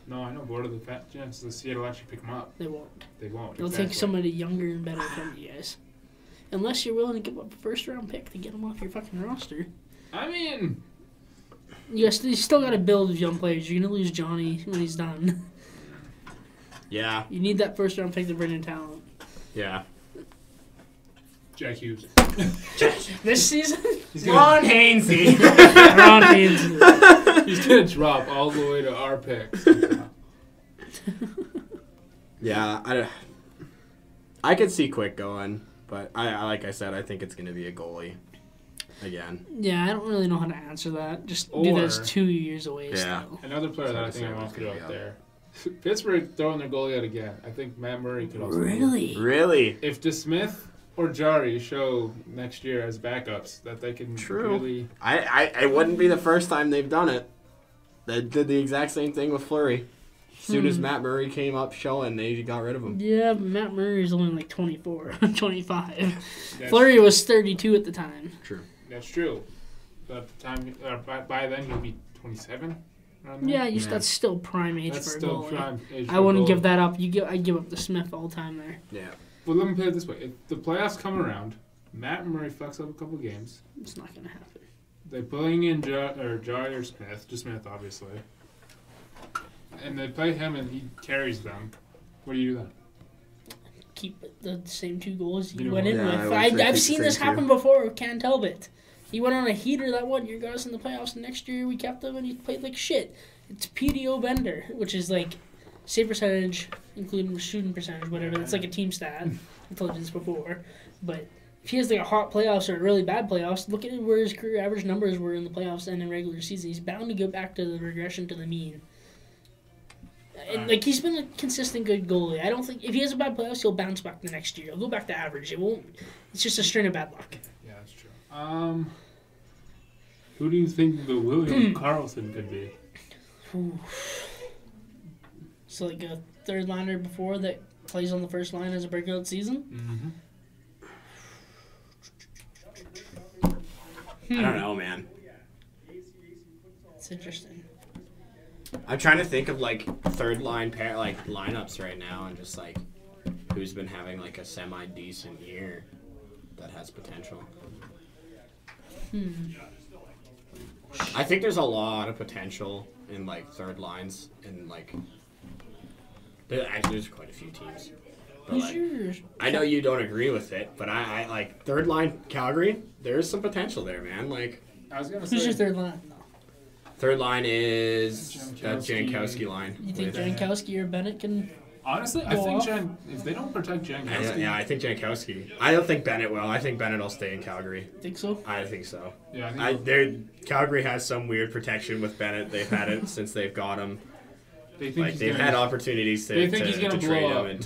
No, I know, but what are the chances that Seattle actually pick him up? They won't. They won't. They'll take somebody younger and better from you guys. Unless you're willing to give up a 1st-round pick to get him off your fucking roster. I mean... You still got to build with young players. You're going to lose Johnny when he's done. Yeah. You need that 1st-round pick to bring in talent. Yeah. Jack Hughes. This season? Ron Hainsey. Ron Hainsey. He's going to drop all the way to our picks. Yeah, I could see Quick going, but I like I said, I think it's going to be a goalie again. Yeah, I don't really know how to answer that. Just do that's 2 years away. Yeah. Still. Another player that I think I want to throw out there. Pittsburgh throwing their goalie out again. I think Matt Murray could also. Really? If DeSmith or Jari show next year as backups that they can really... I wouldn't be the first time they've done it. They did the exact same thing with Fleury. As soon as Matt Murray came up showing, they got rid of him. Yeah, but Matt Murray's only like 24, 25. That's Fleury was 32 at the time. True. That's true. But by then he'll be 27. Yeah, that's still prime age That's for a still goalie. prime age. I wouldn't give that up. I'd give up the Smith all the time there. Yeah. Well, let me put it this way: if the playoffs come around, Matt Murray fucks up a couple games. It's not gonna happen. They're pulling in Jari or Smith, just Smith, obviously, and they play him and he carries them. What do you do then? Keep the same 2 goals you know went what? in Yeah, with. I've seen this happen before with Cam Talbot. He went on a heater that 1 year, got us in the playoffs, and next year we kept him and he played like shit. It's PDO Bender, which is like save percentage, including shooting percentage, whatever. That's like a team stat. I told you this before. But if he has like a hot playoffs or a really bad playoffs, look at where his career average numbers were in the playoffs and in regular season. He's bound to go back to the regression to the mean. And, like, he's been a consistent good goalie. I don't think if he has a bad playoffs, he'll bounce back the next year. He'll go back to average. It won't. It's just a string of bad luck. Yeah, that's true. Who do you think the William Karlsson could be? So like a 3rd liner before that plays on the 1st line as a breakout season. I don't know, man. It's interesting. I'm trying to think of like third line pair like lineups right now, and just like who's been having like a semi decent year that has potential. I think there's a lot of potential in like third lines, and like there's quite a few teams. But, Who's like, yours? I know you don't agree with it, but I like third line Calgary. There's some potential there, man. Like I was gonna Who's your say third line? No. third line is that Jankowski. Jankowski line. You think with- Jankowski or Bennett can? honestly, I Go think off? if they don't protect Jankowski, Yeah, I think Jankowski. I don't think Bennett will. I think Bennett will stay in Calgary. Think so? I think so. yeah, I think Calgary has some weird protection with Bennett. They've had it since they've got him. they think Like he's they've gonna, had opportunities to, they think he's gonna to trade blow him up. and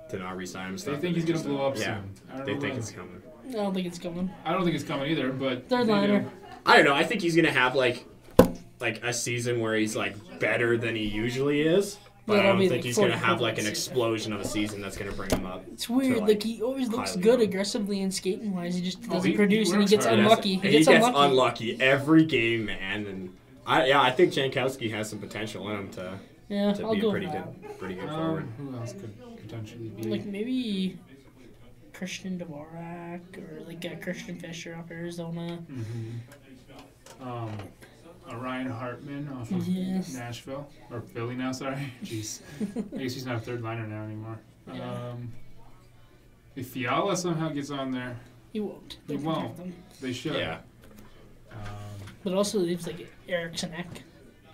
to not re-sign him. and They Stuff, think and he's gonna just- blow up Yeah, soon. I don't they know think when. it's coming. I don't think it's coming. I don't think it's coming either, but Third they liner. do. I don't know. I think he's gonna have like a season where he's like better than he usually is. But Yeah, I that'll don't be, think like, he's gonna 40 have like an points. explosion of a season that's gonna bring him up. It's weird. like, Like he always looks highly good low. aggressively and skating wise. He just doesn't he produce and he works gets hard. unlucky. He He gets unlucky. unlucky every game, man. And I think Jankowski has some potential in him to Yeah, I'll be go a with that. pretty good forward. Who else could potentially be? Like maybe Christian Dvorak or like Christian Fisher off Arizona. A Ryan Hartman off of Yes. Nashville or Philly now. Sorry, jeez. I guess he's not a third liner now anymore. Yeah. If Fiala somehow gets on there, He won't. He They'll won't. protect him. they should. Yeah. But also leaves like Eriksson Ek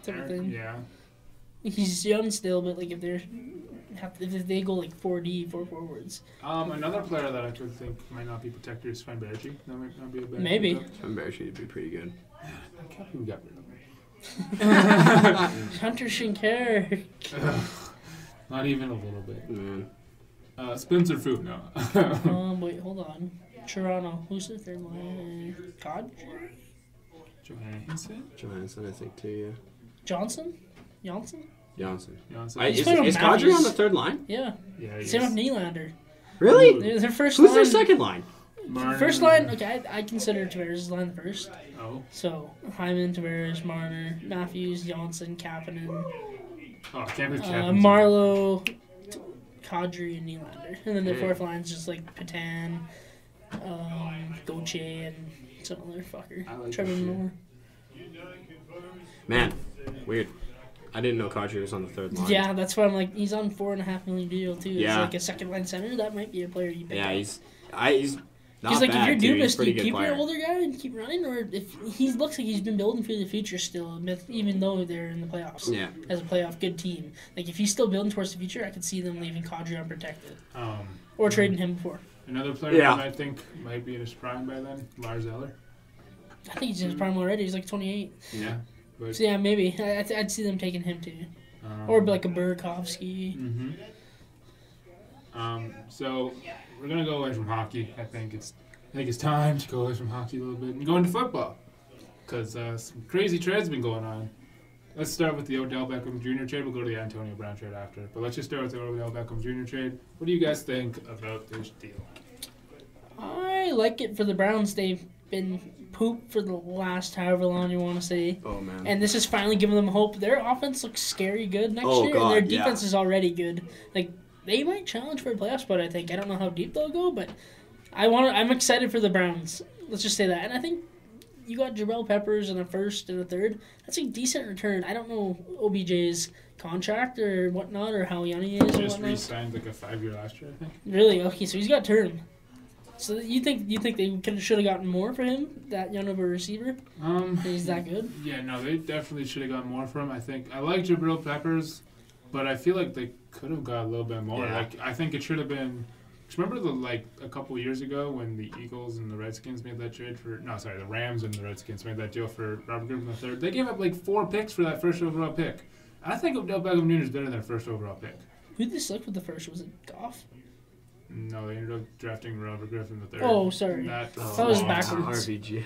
type of thing. Yeah. He's young still, but like if they go like 4D, 4 forwards, Another player that I could think might not be protected is Sven Berchi. That might not be a bad. Maybe. pickup. I'm very sure he'd be pretty good. I can't believe we got rid of him. Hunter Shinker. Not even a little bit. Mm. Spencer Fu, no. Wait, hold on. Toronto. Who's the third line? Kadri? Johansson? Johansson, I think too. Yeah. Johnson? Johnson? Johnson. Johnson. Is playing with Kadri Matthews. on the third line? Yeah. Yeah, he Same is. with Nylander. Really? Their first Who's line. their second line? Marner. First line, okay, I consider Tavares' line first. Oh. So, Hyman, Tavares, Marner, Matthews, Johnson, Kapanen, Oh, I can't believe Captain's Marlowe, Kadri, and Nylander. And then the Yeah. fourth line's just like Patan, Gauthier, and some other fucker. I like Trevor Gauthier. Moore. Man, weird. I didn't know Kadri was on the third line. Yeah, that's why I'm like, he's on $4.5 million deal too. Yeah. He's like a second line center. That might be a player you pick Yeah, up. he's not Because like bad, if too. you're He's Dubas, a do you pretty good keep player. your older guy and keep running, or if he looks like he's been building for the future still, even though they're in the playoffs Yeah. as a playoff good team. Like if he's still building towards the future, I could see them leaving Kadri unprotected or trading him before. Another player Yeah. that I think might be in his prime by then, Lars Eller. I think he's in his prime already. He's like 28. Yeah. But, So yeah, maybe I'd see them taking him too, or like a Burakovsky. So we're gonna go away from hockey. I think it's time to go away from hockey a little bit and go into football, because some crazy trades been going on. Let's start with the Odell Beckham Jr. trade. We'll go to the Antonio Brown trade after. But let's just start with the Odell Beckham Jr. trade. What do you guys think about this deal? I like it for the Browns. They've been poop for the last however long you want to say. Oh, man. And this is finally giving them hope. Their offense looks scary good next Oh, year, God, and their yeah. defense is already good. Like they might challenge for a playoff spot. I think. I don't know how deep they'll go, but I'm excited for the Browns. Let's just say that. And I think you got Jarrell Peppers in a first and a third. That's a decent return. I don't know OBJ's contract or whatnot, or how young he is or Just whatnot. re-signed like a 5-year last year, I think. Really? Okay, so he's got term. So you think they should have gotten more for him, that young of a receiver? He's that good? Yeah, no, they definitely should have got more from him. I think I like Jabril Peppers, but I feel like they could have got a little bit more. Yeah. Like I think it should have been. Remember a couple of years ago when the Eagles and the Redskins made that trade for? No, sorry, the Rams and the Redskins made that deal for Robert Griffin III. They gave up like 4 picks for that first overall pick. I think Odell Beckham Jr. is better than a first overall pick. Who did they select with the first? Was it Goff? No, they ended up drafting Robert Griffin III. Oh, sorry. That That was long backwards. RVG.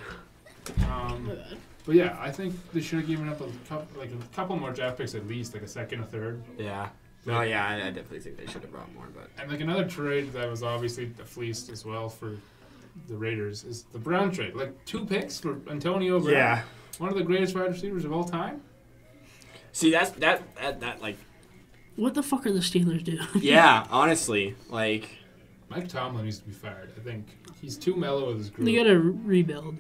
But yeah, I think they should have given up a couple more draft picks at least, like a second or third. Yeah. No, yeah, I definitely think they should have brought more, but And like another trade that was obviously a fleece as well for the Raiders is the Brown trade. Like 2 picks for Antonio Brown. Yeah. One of the greatest wide receivers of all time. See, that like. What the fuck are the Steelers doing? Yeah, honestly, like. Mike Tomlin needs to be fired. I think he's too mellow with his group. They gotta rebuild.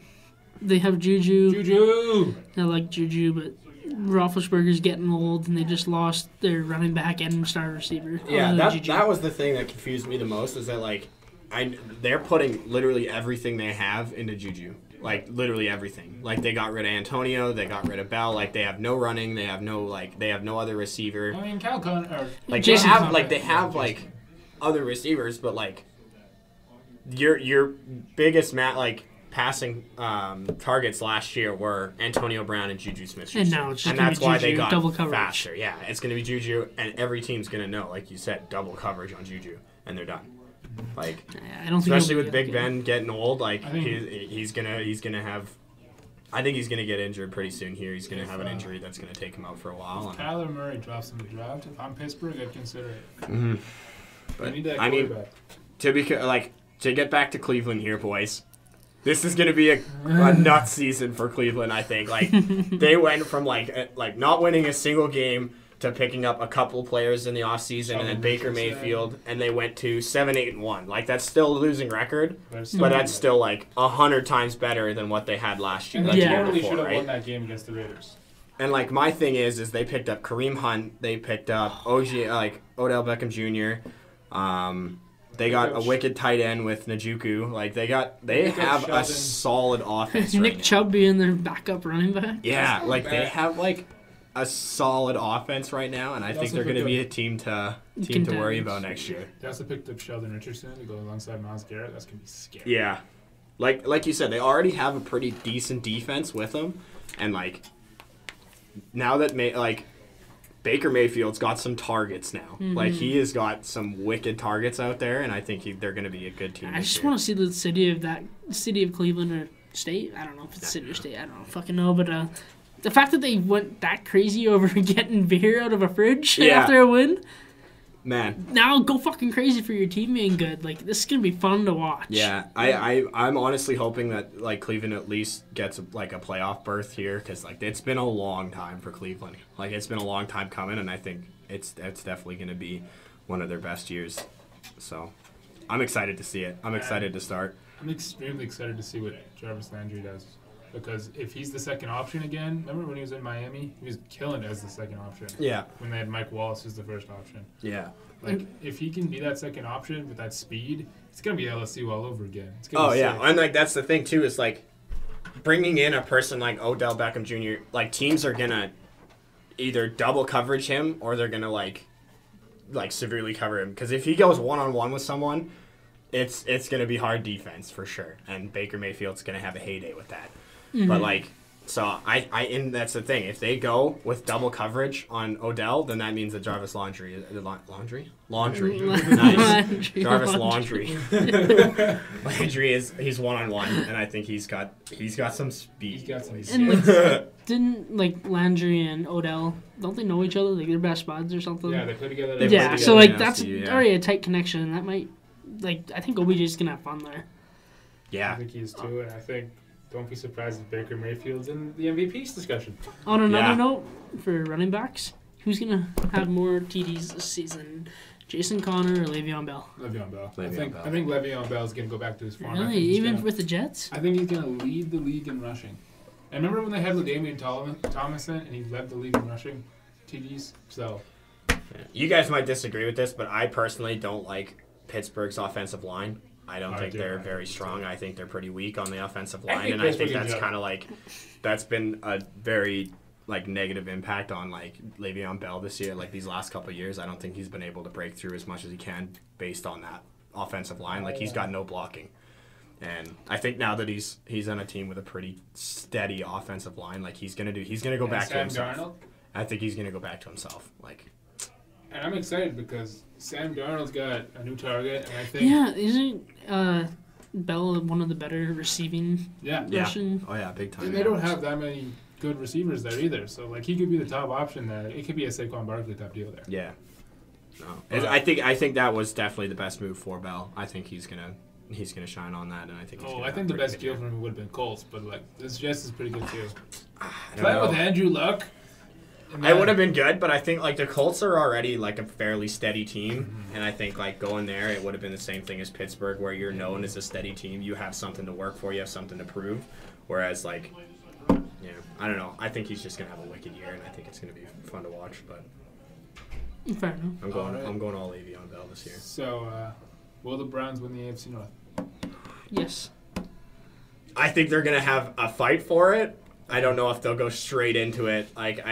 They have Juju. I like Juju, but Roethlisberger's getting old, and they just lost their running back and star receiver. Yeah, that was the thing that confused me the most, is that, like, they're putting literally everything they have into Juju. Like, literally everything. Like, they got rid of Antonio, they got rid of Bell. Like, they have no running, they have no other receiver. I mean, Cal Connor. Like, they have other receivers, but, like, your biggest passing targets last year were Antonio Brown and Juju Smith-Schuster. And now it's just that's why Juju, they got double coverage. faster. Yeah, it's going to be Juju, and every team's going to know, like you said, double coverage on Juju, and they're done. Like, I don't think especially with Big Ben getting old, like he's gonna have. I think he's gonna get injured pretty soon. Here, he's gonna have an injury that's gonna take him out for a while. If Kyler Murray drops in the draft, if I'm Pittsburgh, I'd consider it. Mm-hmm. But I mean, to get back to Cleveland here, boys. This is going to be a nuts season for Cleveland, I think. Like, they went from, like not winning a single game to picking up a couple players in the offseason, and then Baker Mayfield, and they went to 7-8-1. Like, that's still a losing record, but that's still, like, 100 times better than what they had last year. And they year totally before, should have right? won that game against the Raiders. And, like, my thing is they picked up Kareem Hunt, they picked up Odell Beckham Jr., they got a wicked tight end with Njoku. Like, they have a solid offense right Nick now. Chubb being their backup running back. Yeah, like, they have, like, a solid offense right now, and I think they're going to be a team to worry about next year. They also picked up Sheldon Richardson to go alongside Myles Garrett. That's going to be scary. Yeah. Like you said, they already have a pretty decent defense with them, and, like, now that, Baker Mayfield's got some targets now. Mm-hmm. Like, he has got some wicked targets out there, and I think they're going to be a good team. I just want to see the city of Cleveland or state. I don't know if it's city or state. I don't fucking know. But the fact that they went that crazy over getting beer out of a fridge after a win. Man. Now go fucking crazy for your team being good. Like, this is going to be fun to watch. Yeah, I'm honestly hoping that, like, Cleveland at least gets, a playoff berth here, because, like, it's been a long time for Cleveland. Like, it's been a long time coming, and I think it's definitely going to be one of their best years. So, I'm excited to see it. I'm excited to start. I'm extremely excited to see what Jarvis Landry does. Because if he's the second option again, remember when he was in Miami? He was killing it as the second option. Yeah. When they had Mike Wallace as the first option. Yeah. Like, if he can be that second option with that speed, it's going to be LSU all over again. It's Oh, be yeah. sick. And, like, that's the thing, too, is, like, bringing in a person like Odell Beckham Jr., like, teams are going to either double coverage him or they're going to, like severely cover him. Because if he goes one-on-one with someone, it's going to be hard defense for sure. And Baker Mayfield's going to have a heyday with that. Mm-hmm. But, like, so and that's the thing. If they go with double coverage on Odell, then that means that Jarvis Laundry. Nice. Jarvis Laundry. Landry he's one-on-one, and I think he's got some speed. He's got some And, like, didn't, like, Landry and Odell, don't they know each other? Like, they're best buds or something? Yeah, they play together. Yeah, so, like, that's already a tight connection, and that might, like, I think OBJ's going to have fun there. Yeah. I think he is too, and I think don't be surprised if Baker Mayfield's in the MVP discussion. On another note, for running backs, who's going to have more TDs this season? Jason Conner or Le'Veon Bell? Le'Veon Bell. I think Le'Veon Bell is going to go back to his form. Really? Even with the Jets? I think he's going to lead the league in rushing. And remember when they had LaDainian Tomlinson and he led the league in rushing TDs? So, you guys might disagree with this, but I personally don't like Pittsburgh's offensive line. I don't think they're very strong. I think they're pretty weak on the offensive line, and I think that's kind of like that's been a very negative impact on Le'Veon Bell this year. Like these last couple of years, I don't think he's been able to break through as much as he can based on that offensive line. Like he's got no blocking, and I think now that he's on a team with a pretty steady offensive line, like he's gonna go back to himself. Darnold? I think he's gonna go back to himself. And I'm excited because Sam Darnold's got a new target, and I think isn't Bell one of the better receiving? Russian? Oh yeah, big time. And they don't have that many good receivers there either, so he could be the top option there. It could be a Saquon Barkley type deal there. Yeah. No. I think that was definitely the best move for Bell. I think he's gonna he's gonna shine on that, and I think. I think the best deal for him would have been Colts, but like this Jets is pretty good too. I Play with Andrew Luck. It would have been good, but I think like the Colts are already like a fairly steady team, and I think like going there, it would have been the same thing as Pittsburgh, where you're known as a steady team. You have something to work for, you have something to prove. Whereas like, yeah, I don't know. I think he's just gonna have a wicked year, and I think it's gonna be fun to watch. But fair enough. I'm going all Le'Veon Bell this year. So, will the Browns win the AFC North? Yes. I think they're gonna have a fight for it. I don't know if they'll go straight into it. Like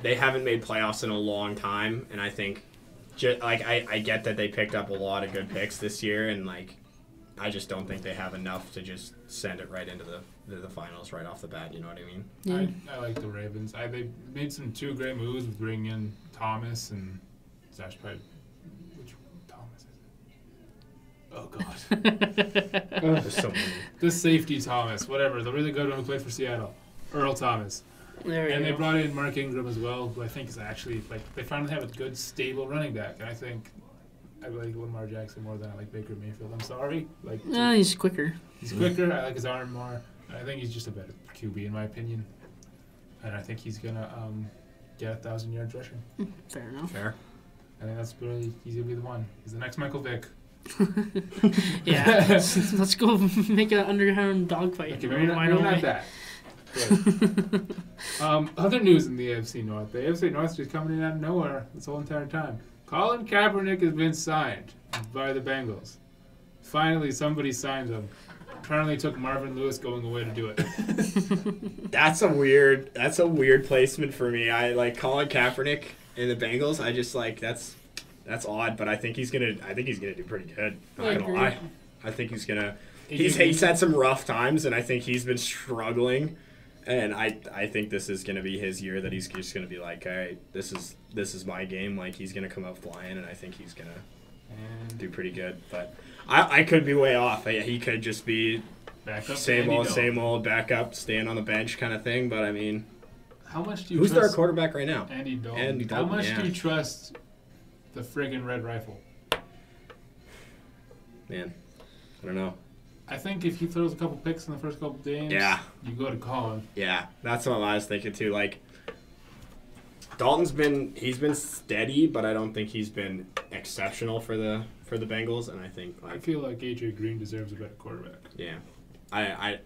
they haven't made playoffs in a long time, and I think, I get that they picked up a lot of good picks this year, and like, I just don't think they have enough to just send it right into the finals right off the bat. You know what I mean? Yeah. I like the Ravens. They made some 2 great moves with bringing in Thomas and Zach Pride. Which Thomas is it? Oh God. There's so many. The safety Thomas, whatever. The really good one who played for Seattle. Earl Thomas. There And you they go. brought in Mark Ingram as well, who I think is actually, like, they finally have a good, stable running back. And I think I like Lamar Jackson more than I like Baker Mayfield. I'm sorry. He's quicker. He's quicker. I like his arm more. I think he's just a better QB, in my opinion. And I think he's going to get 1,000 yards rushing. Fair enough. Fair. I think that's really, he's going to be the one. He's the next Michael Vick. Yeah. Let's go make an underground dogfight. Okay, maybe not that. Other news in the AFC North. The AFC North is just coming in out of nowhere this whole entire time. Colin Kaepernick has been signed by the Bengals. Finally, somebody signed him. Apparently, it took Marvin Lewis going away to do it. That's a weird placement for me. I like Colin Kaepernick in the Bengals. I just like that's odd, but I think he's gonna do pretty good. I'm not gonna lie. I think he's gonna. He's had some rough times, and I think he's been struggling. And I think this is going to be his year that he's just going to be like, all right, this is my game. Like, he's going to come out flying, and I think he's going to do pretty good. But I could be way off. He could just be same old, backup, staying on the bench kind of thing. But, I mean, how much do you who's trust their quarterback right now? Andy Dalton. Andy Dalton, how much do you trust the friggin' Red Rifle? Man, I don't know. I think if he throws a couple picks in the first couple games, you go to Colin. Yeah, that's what I was thinking too. Like, Dalton's been steady, but I don't think he's been exceptional for the Bengals. And I think I feel like AJ Green deserves a better quarterback. Yeah, I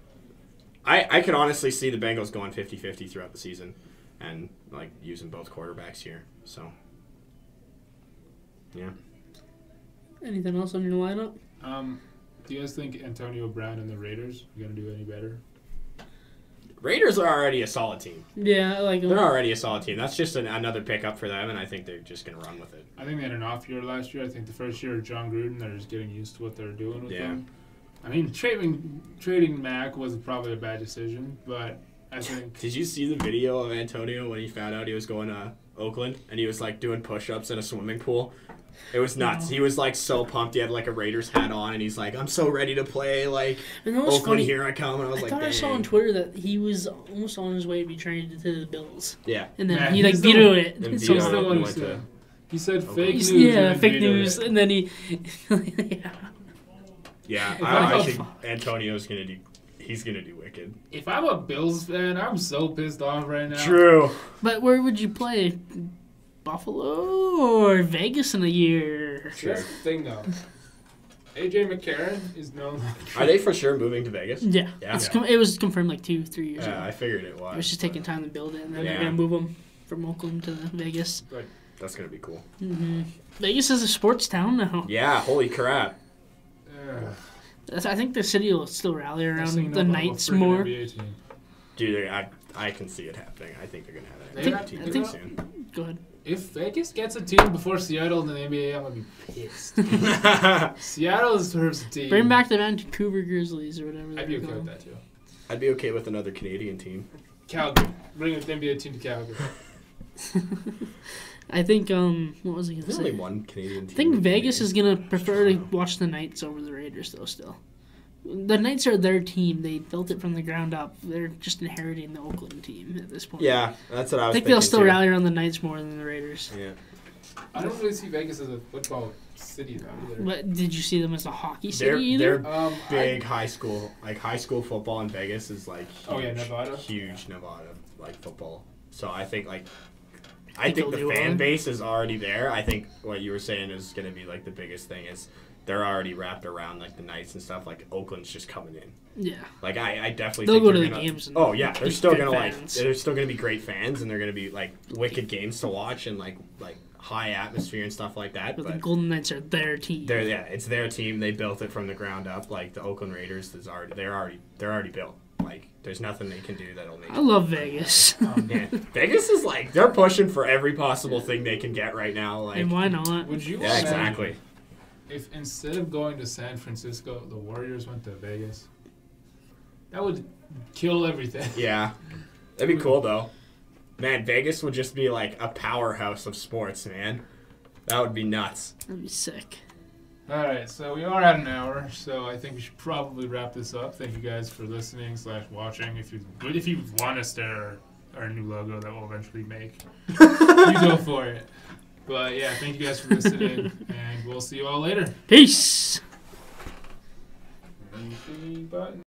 could honestly see the Bengals going 50-50 throughout the season, and like using both quarterbacks here. So, yeah. Anything else on your lineup? Do you guys think Antonio Brown and the Raiders are going to do any better? Raiders are already a solid team. Yeah, I like them. They're already a solid team. That's just another pickup for them, and I think they're just going to run with it. I think they had an off year last year. I think the first year of John Gruden, they're just getting used to what they're doing with them. I mean, trading Mac was probably a bad decision, but I think... Did you see the video of Antonio when he found out he was going to Oakland, and he was like doing push-ups in a swimming pool? It was nuts. No. He was like so pumped. He had like a Raiders hat on, and he's like, "I'm so ready to play." Like, Oakland, funny. Here I come. And I was like, I saw on Twitter that he was almost on his way to be traded to the Bills. Yeah. And then Man, he like he's the vetoed it. one- So he's the one who said- He said fake news. and yeah, then fake vetoed news, it. and then he. Yeah. Yeah, If I I- think Antonio's gonna do. He's gonna do wicked. If I'm a Bills fan, I'm so pissed off right now. True. But where would you play? Buffalo or Vegas in a year? Sure. That's the thing, though. AJ McCarron is known. Are they for sure moving to Vegas? Yeah. Yeah. It was confirmed like 2-3 years ago. Yeah, I figured it was. It was just taking time to build it, and then Yeah. they're going to move them from Oakland to Vegas. That's gonna be cool. Mm-hmm. Vegas is a sports town now. Yeah. Holy crap. I think the city will still rally Next thing around you know, the we'll have a Knights friggin' more. NBA team. Dude, I can see it happening. I think they're gonna have They that have- team I pretty think- soon. Go ahead. If Vegas gets a team before Seattle in the NBA, I'm going to be pissed. Seattle deserves a team. Bring back the Vancouver Grizzlies or whatever. I'd be they're okay with called. that, too. I'd be okay with another Canadian team. Calgary. Bring an NBA team to Calgary. I think, what was I going to There's say? only one Canadian team. I think Vegas is going to prefer to watch the Knights over the Raiders, though, still. The Knights are their team. They built it from the ground up. They're just inheriting the Oakland team at this point. Yeah, that's what I was I think thinking they'll still too. rally around the Knights more than the Raiders. Yeah. I don't really see Vegas as a football city though either. But did you see them as a hockey city either? They're big high school football in Vegas is like huge, Oh yeah, Nevada. huge Nevada like football. So I think like Think the they'll do fan well. base is already there. I think what you were saying is going to be like the biggest thing is they're already wrapped around like the Knights and stuff. Like Oakland's just coming in. Yeah. Like I definitely They'll think go to they're the gonna, games and oh yeah, they're be still good gonna fans. they're still gonna be great fans and they're gonna be like wicked games to watch and like high atmosphere and stuff like that. But the But Golden Knights are their team. it's their team. They built it from the ground up. Like the Oakland Raiders they're already built. Like there's nothing they can do that'll make. I love Vegas. Yeah, Vegas is like they're pushing for every possible thing they can get right now. Like And why not? Would you yeah, exactly. if instead of going to San Francisco, the Warriors went to Vegas? That would kill everything. Yeah, that'd be cool though. Man, Vegas would just be like a powerhouse of sports, man. That would be nuts. That'd be sick. All right, so we are at an hour, so I think we should probably wrap this up. Thank you guys for listening / watching. If you want us to our new logo that we'll eventually make, you go for it. But yeah, thank you guys for listening, and we'll see you all later. Peace. Button.